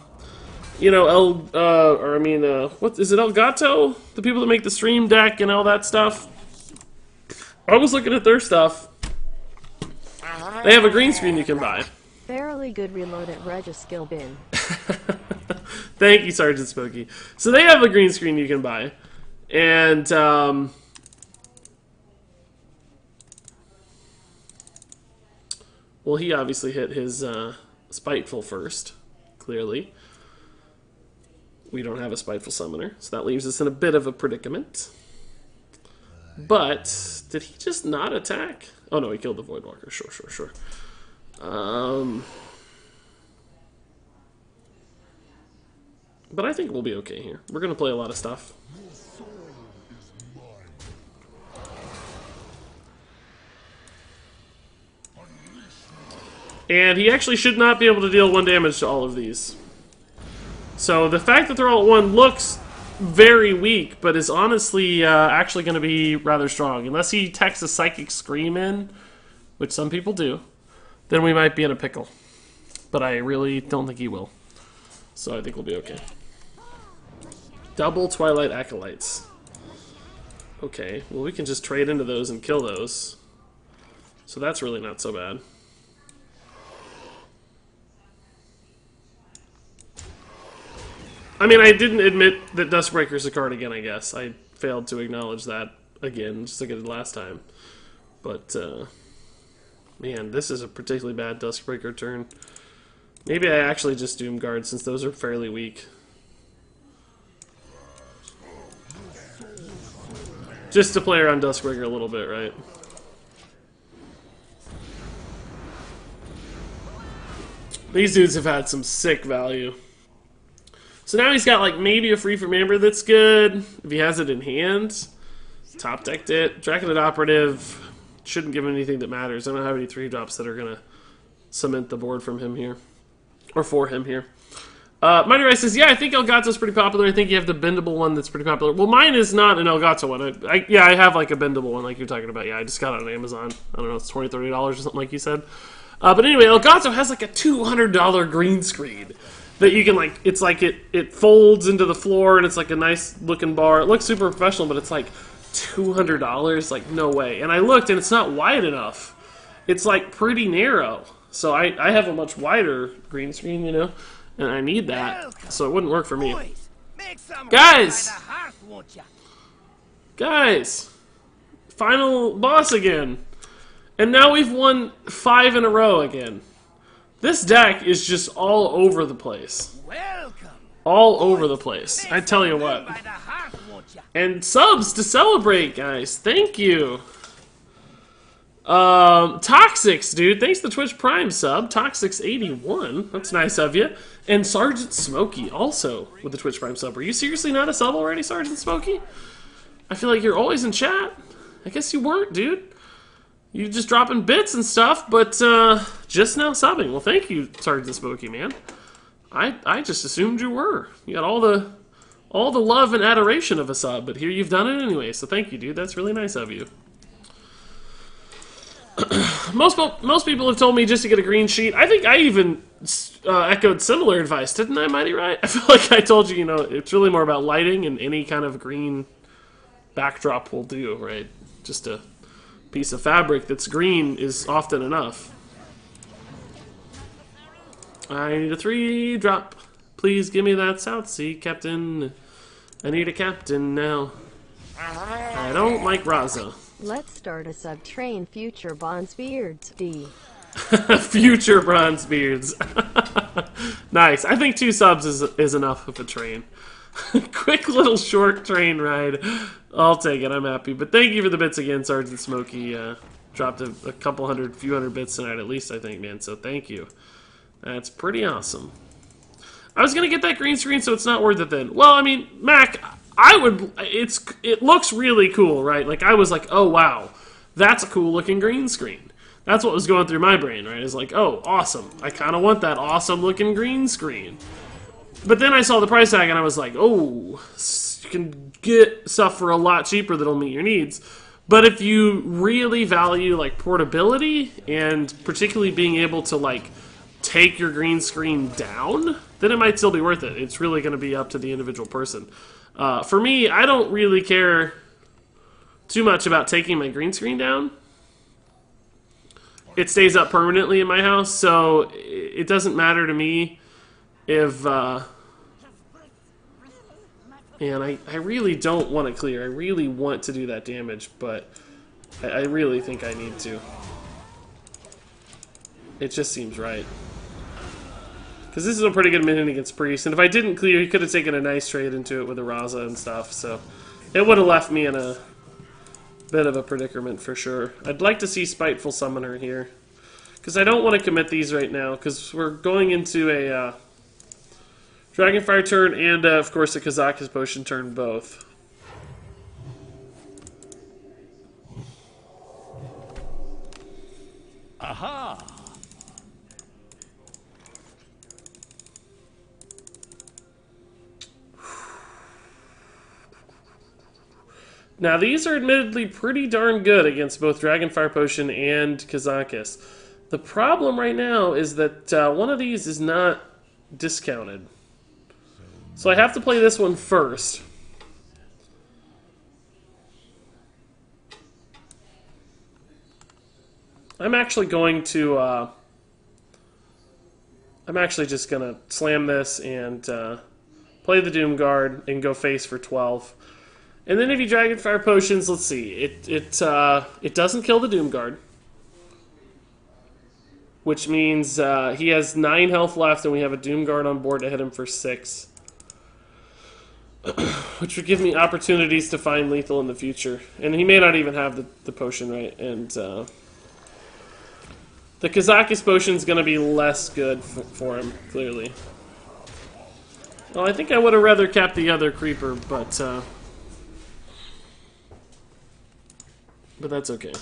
you know, what is it, Elgato? The people that make the Stream Deck and all that stuff. I was looking at their stuff. They have a green screen you can buy. Fairly good reload at RegisKillbin. Thank you, Sergeant Spooky. So they have a green screen you can buy. And, well, he obviously hit his Spiteful first, clearly. We don't have a Spiteful Summoner, so that leaves us in a bit of a predicament. But, did he just not attack? Oh no, he killed the Voidwalker. Sure. But I think we'll be okay here. We're going to play a lot of stuff. And he actually should not be able to deal 1 damage to all of these. So the fact that they're all at 1 looks very weak, but is honestly actually going to be rather strong. Unless he techs a Psychic Scream in, which some people do, then we might be in a pickle. But I really don't think he will. So I think we'll be okay. Double Twilight Acolytes. Okay, well we can just trade into those and kill those. So that's really not so bad. I mean, I didn't admit that Duskbreaker's a card again, I guess. I failed to acknowledge that again, just like I did last time. But, man, this is a particularly bad Duskbreaker turn. Maybe I actually just Doom Guard, since those are fairly weak. Just to play around Duskbreaker a little bit, right? These dudes have had some sick value. So now he's got like maybe a free from Amber that's good. If he has it in hand. Top decked it. Draconid Operative. Shouldn't give him anything that matters. I don't have any 3-drops that are going to cement the board from him here. Or for him here. Mighty Rice says, yeah, I think Elgato's pretty popular. I think you have the bendable one that's pretty popular. Well, mine is not an Elgato one. Yeah, I have like a bendable one like you're talking about. Yeah, I just got it on Amazon. I don't know, it's $20, $30 or something like you said. But anyway, Elgato has like a $200 green screen that you can like, it's like it folds into the floor and it's like a nice looking bar. It looks super professional, but it's like $200? Like, no way. And I looked and it's not wide enough. It's like pretty narrow. So I have a much wider green screen, you know, and I need that. So it wouldn't work for me. Guys! Guys! Final boss again. And now we've won 5 in a row again. This deck is just all over the place. All over the place. I tell you what. And subs to celebrate, guys. Thank you. Toxics, dude. Thanks to Twitch Prime sub. Toxics81. That's nice of you. And Sergeant Smokey also with the Twitch Prime sub. Are you seriously not a sub already, Sergeant Smokey? I feel like you're always in chat. I guess you weren't, dude. You just dropping bits and stuff, but just now subbing. Well, thank you, Sergeant Smokey, man. I just assumed you were. You got all the love and adoration of a sub, but here you've done it anyway. So thank you, dude. That's really nice of you. Most people have told me just to get a green sheet. I think I even echoed similar advice, didn't I, Mighty Right? I feel like I told you, you know, it's really more about lighting, and any kind of green backdrop will do, right? Just a piece of fabric that's green is often enough. I need a 3-drop. Please give me that South Sea Captain. I need a captain now. I don't like Raza. Let's start a sub-train Future Bronzebeards, D. Future Bronzebeards. Nice. I think 2 subs is enough of a train. Quick little short train ride. I'll take it. I'm happy. But thank you for the bits again, Sergeant Smokey. Dropped a few hundred bits tonight at least, I think, man. So thank you. That's pretty awesome. I was gonna get that green screen, so it's not worth it then. Well, I mean, Mac, it looks really cool, right? Like, I was like, oh wow, that's a cool looking green screen. That's what was going through my brain, right? It's like, oh, awesome. I kind of want that awesome looking green screen. But then I saw the price tag and I was like, oh, you can get stuff for a lot cheaper that'll meet your needs. But if you really value like portability and particularly being able to like take your green screen down, then it might still be worth it. It's really going to be up to the individual person. For me, I don't really care too much about taking my green screen down. It stays up permanently in my house, so it doesn't matter to me if... and I really don't want to clear. I really want to do that damage, but I really think I need to. It just seems right. Because this is a pretty good minion against Priest, and if I didn't clear, he could have taken a nice trade into it with a Raza and stuff, so it would have left me in a bit of a predicament for sure. I'd like to see Spiteful Summoner here, because I don't want to commit these right now, because we're going into a Dragonfire turn and, of course, a Kazakus Potion turn both. Aha! Now, these are admittedly pretty darn good against both Dragonfire Potion and Kazakus. The problem right now is that one of these is not discounted. So I have to play this one first. I'm actually going to... I'm actually just going to slam this and play the Doom Guard, and go face for 12. And then if you Dragonfire Potions, let's see. It doesn't kill the Doom Guard. Which means he has 9 health left, and we have a Doom Guard on board to hit him for 6. Which would give me opportunities to find lethal in the future. And he may not even have the potion, right? And the Kazakis potion is going to be less good for him, clearly. Well, I think I would have rather kept the other creeper, but that's okay.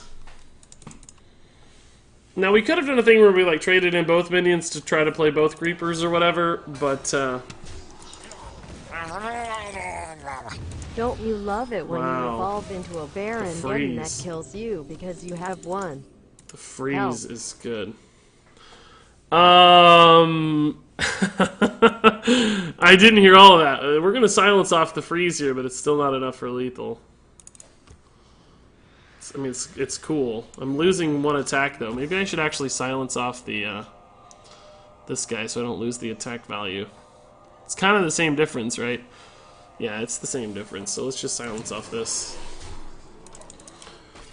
Now, we could have done a thing where we, like, traded in both minions to try to play both creepers or whatever, but Don't you love it when Wow. you evolve into a baron and then that kills you because you have one? the freeze is good. I didn't hear all of that. We're going to silence off the freeze here, but it's still not enough for lethal. I mean, it's cool. I'm losing 1 attack, though. Maybe I should actually silence off the this guy so I don't lose the attack value. It's kind of the same difference, right? Yeah, it's the same difference. So let's just silence off this.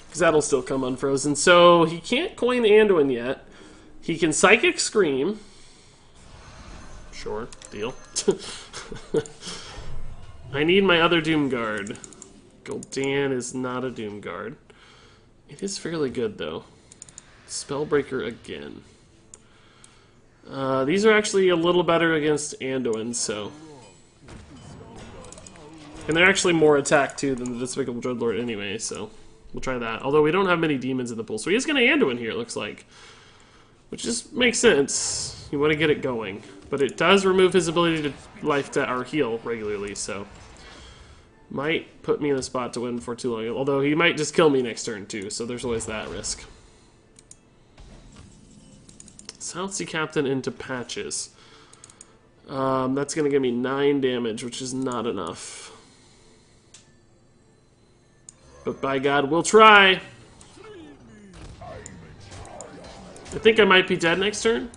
Because that'll still come unfrozen. So he can't coin Anduin yet. He can Psychic Scream. Sure, deal. I need my other Doom Guard. Gul'dan is not a Doom Guard. It is fairly good, though. Spellbreaker again. These are actually a little better against Anduin, so... And they're actually more attack, too, than the Despicable Dreadlord anyway, so... We'll try that. Although we don't have many demons in the pool, so he is going to Anduin here, it looks like. Which just makes sense. You want to get it going. But it does remove his ability to or heal regularly, so... Might put me in a spot to win for too long. Although he might just kill me next turn, too, so there's always that risk. South Sea Captain into Patches. That's going to give me 9 damage, which is not enough. But by God, we'll try! I think I might be dead next turn.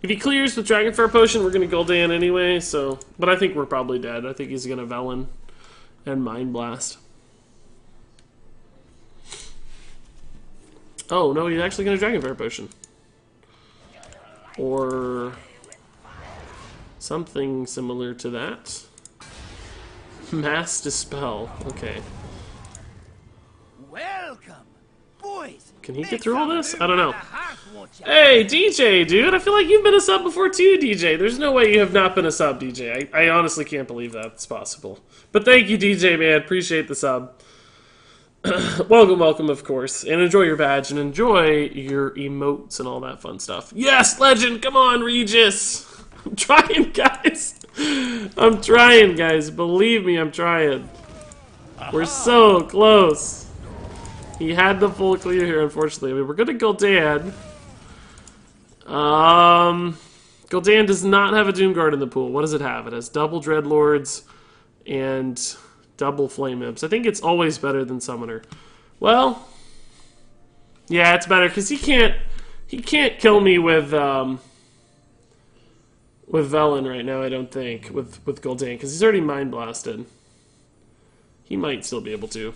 If he clears with Dragonfire Potion, we're going to Gul'dan anyway, so... But I think we're probably dead. I think he's going to Velen and Mind Blast. Oh, no, he's actually going to Dragonfire Potion. Or... something similar to that. Mass Dispel. Okay. Welcome, boys. Can he get through all this? I don't know. Hey, DJ, dude! I feel like you've been a sub before too, DJ. There's no way you have not been a sub, DJ. I honestly can't believe that's possible. But thank you, DJ, man. Appreciate the sub. Welcome, welcome, of course. And enjoy your badge, and enjoy your emotes and all that fun stuff. Yes, Legend! Come on, Regis! I'm trying, guys! I'm trying, guys. Believe me, I'm trying. We're so close. He had the full clear here, unfortunately. I mean, we're going to Gul'dan. Gul'dan does not have a Doom Guard in the pool. What does it have? It has double Dreadlords and double Flame Imps. I think it's always better than Summoner. Well, yeah, it's better because he can't kill me with Velen right now. I don't think with Gul'dan because he's already Mind Blasted. He might still be able to.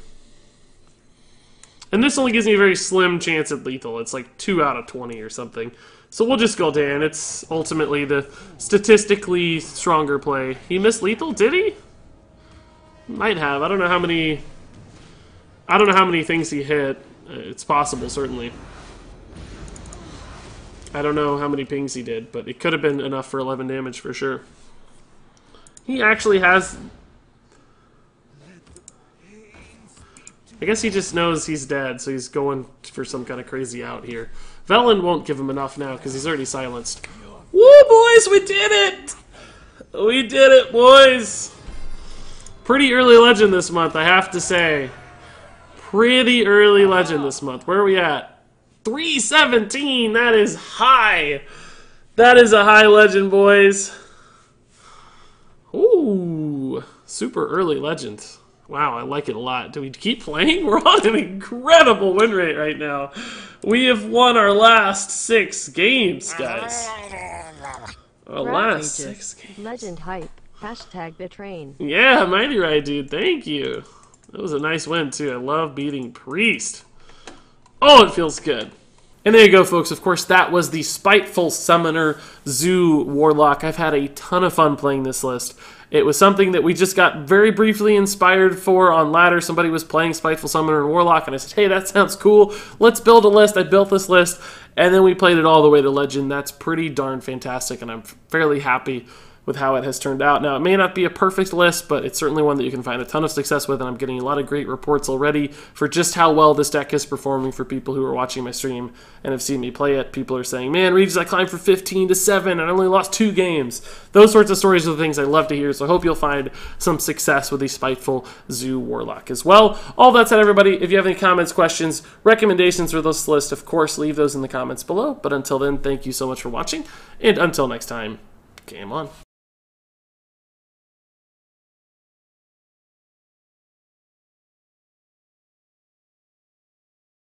And this only gives me a very slim chance at lethal. It's like 2 out of 20 or something. So we'll just Gul'dan. It's ultimately the statistically stronger play. He missed lethal, did he? Might have. I don't know how many things he hit. It's possible, certainly. I don't know how many pings he did, but it could have been enough for 11 damage for sure. He actually has... I guess he just knows he's dead, so he's going for some kind of crazy out here. Velen won't give him enough now, because he's already silenced. Woo, boys, we did it! We did it, boys! Pretty early legend this month, I have to say. Pretty early legend this month. Where are we at? 317! That is high! That is a high legend, boys. Ooh, super early legend. Wow, I like it a lot. Do we keep playing? We're on an incredible win rate right now. We have won our last 6 games, guys. Our last 6 games. Legend hype. Hashtag Betrain. Yeah, mighty right, dude. Thank you. That was a nice win, too. I love beating Priest. Oh, it feels good. And there you go, folks. Of course, that was the Spiteful Summoner Zoo Warlock. I've had a ton of fun playing this list. It was something that we just got very briefly inspired for on ladder. Somebody was playing Spiteful Summoner and Warlock, and I said, hey, that sounds cool. Let's build a list. I built this list, and then we played it all the way to Legend. That's pretty darn fantastic, and I'm fairly happy with how it has turned out. Now, it may not be a perfect list, but it's certainly one that you can find a ton of success with, and I'm getting a lot of great reports already for just how well this deck is performing for people who are watching my stream and have seen me play it. People are saying, man, Regis, I climbed from 15 to 7, and I only lost 2 games. Those sorts of stories are the things I love to hear, so I hope you'll find some success with the Spiteful Zoo Warlock as well. All that said, everybody, if you have any comments, questions, recommendations for this list, of course, leave those in the comments below. But until then, thank you so much for watching, and until next time, game on.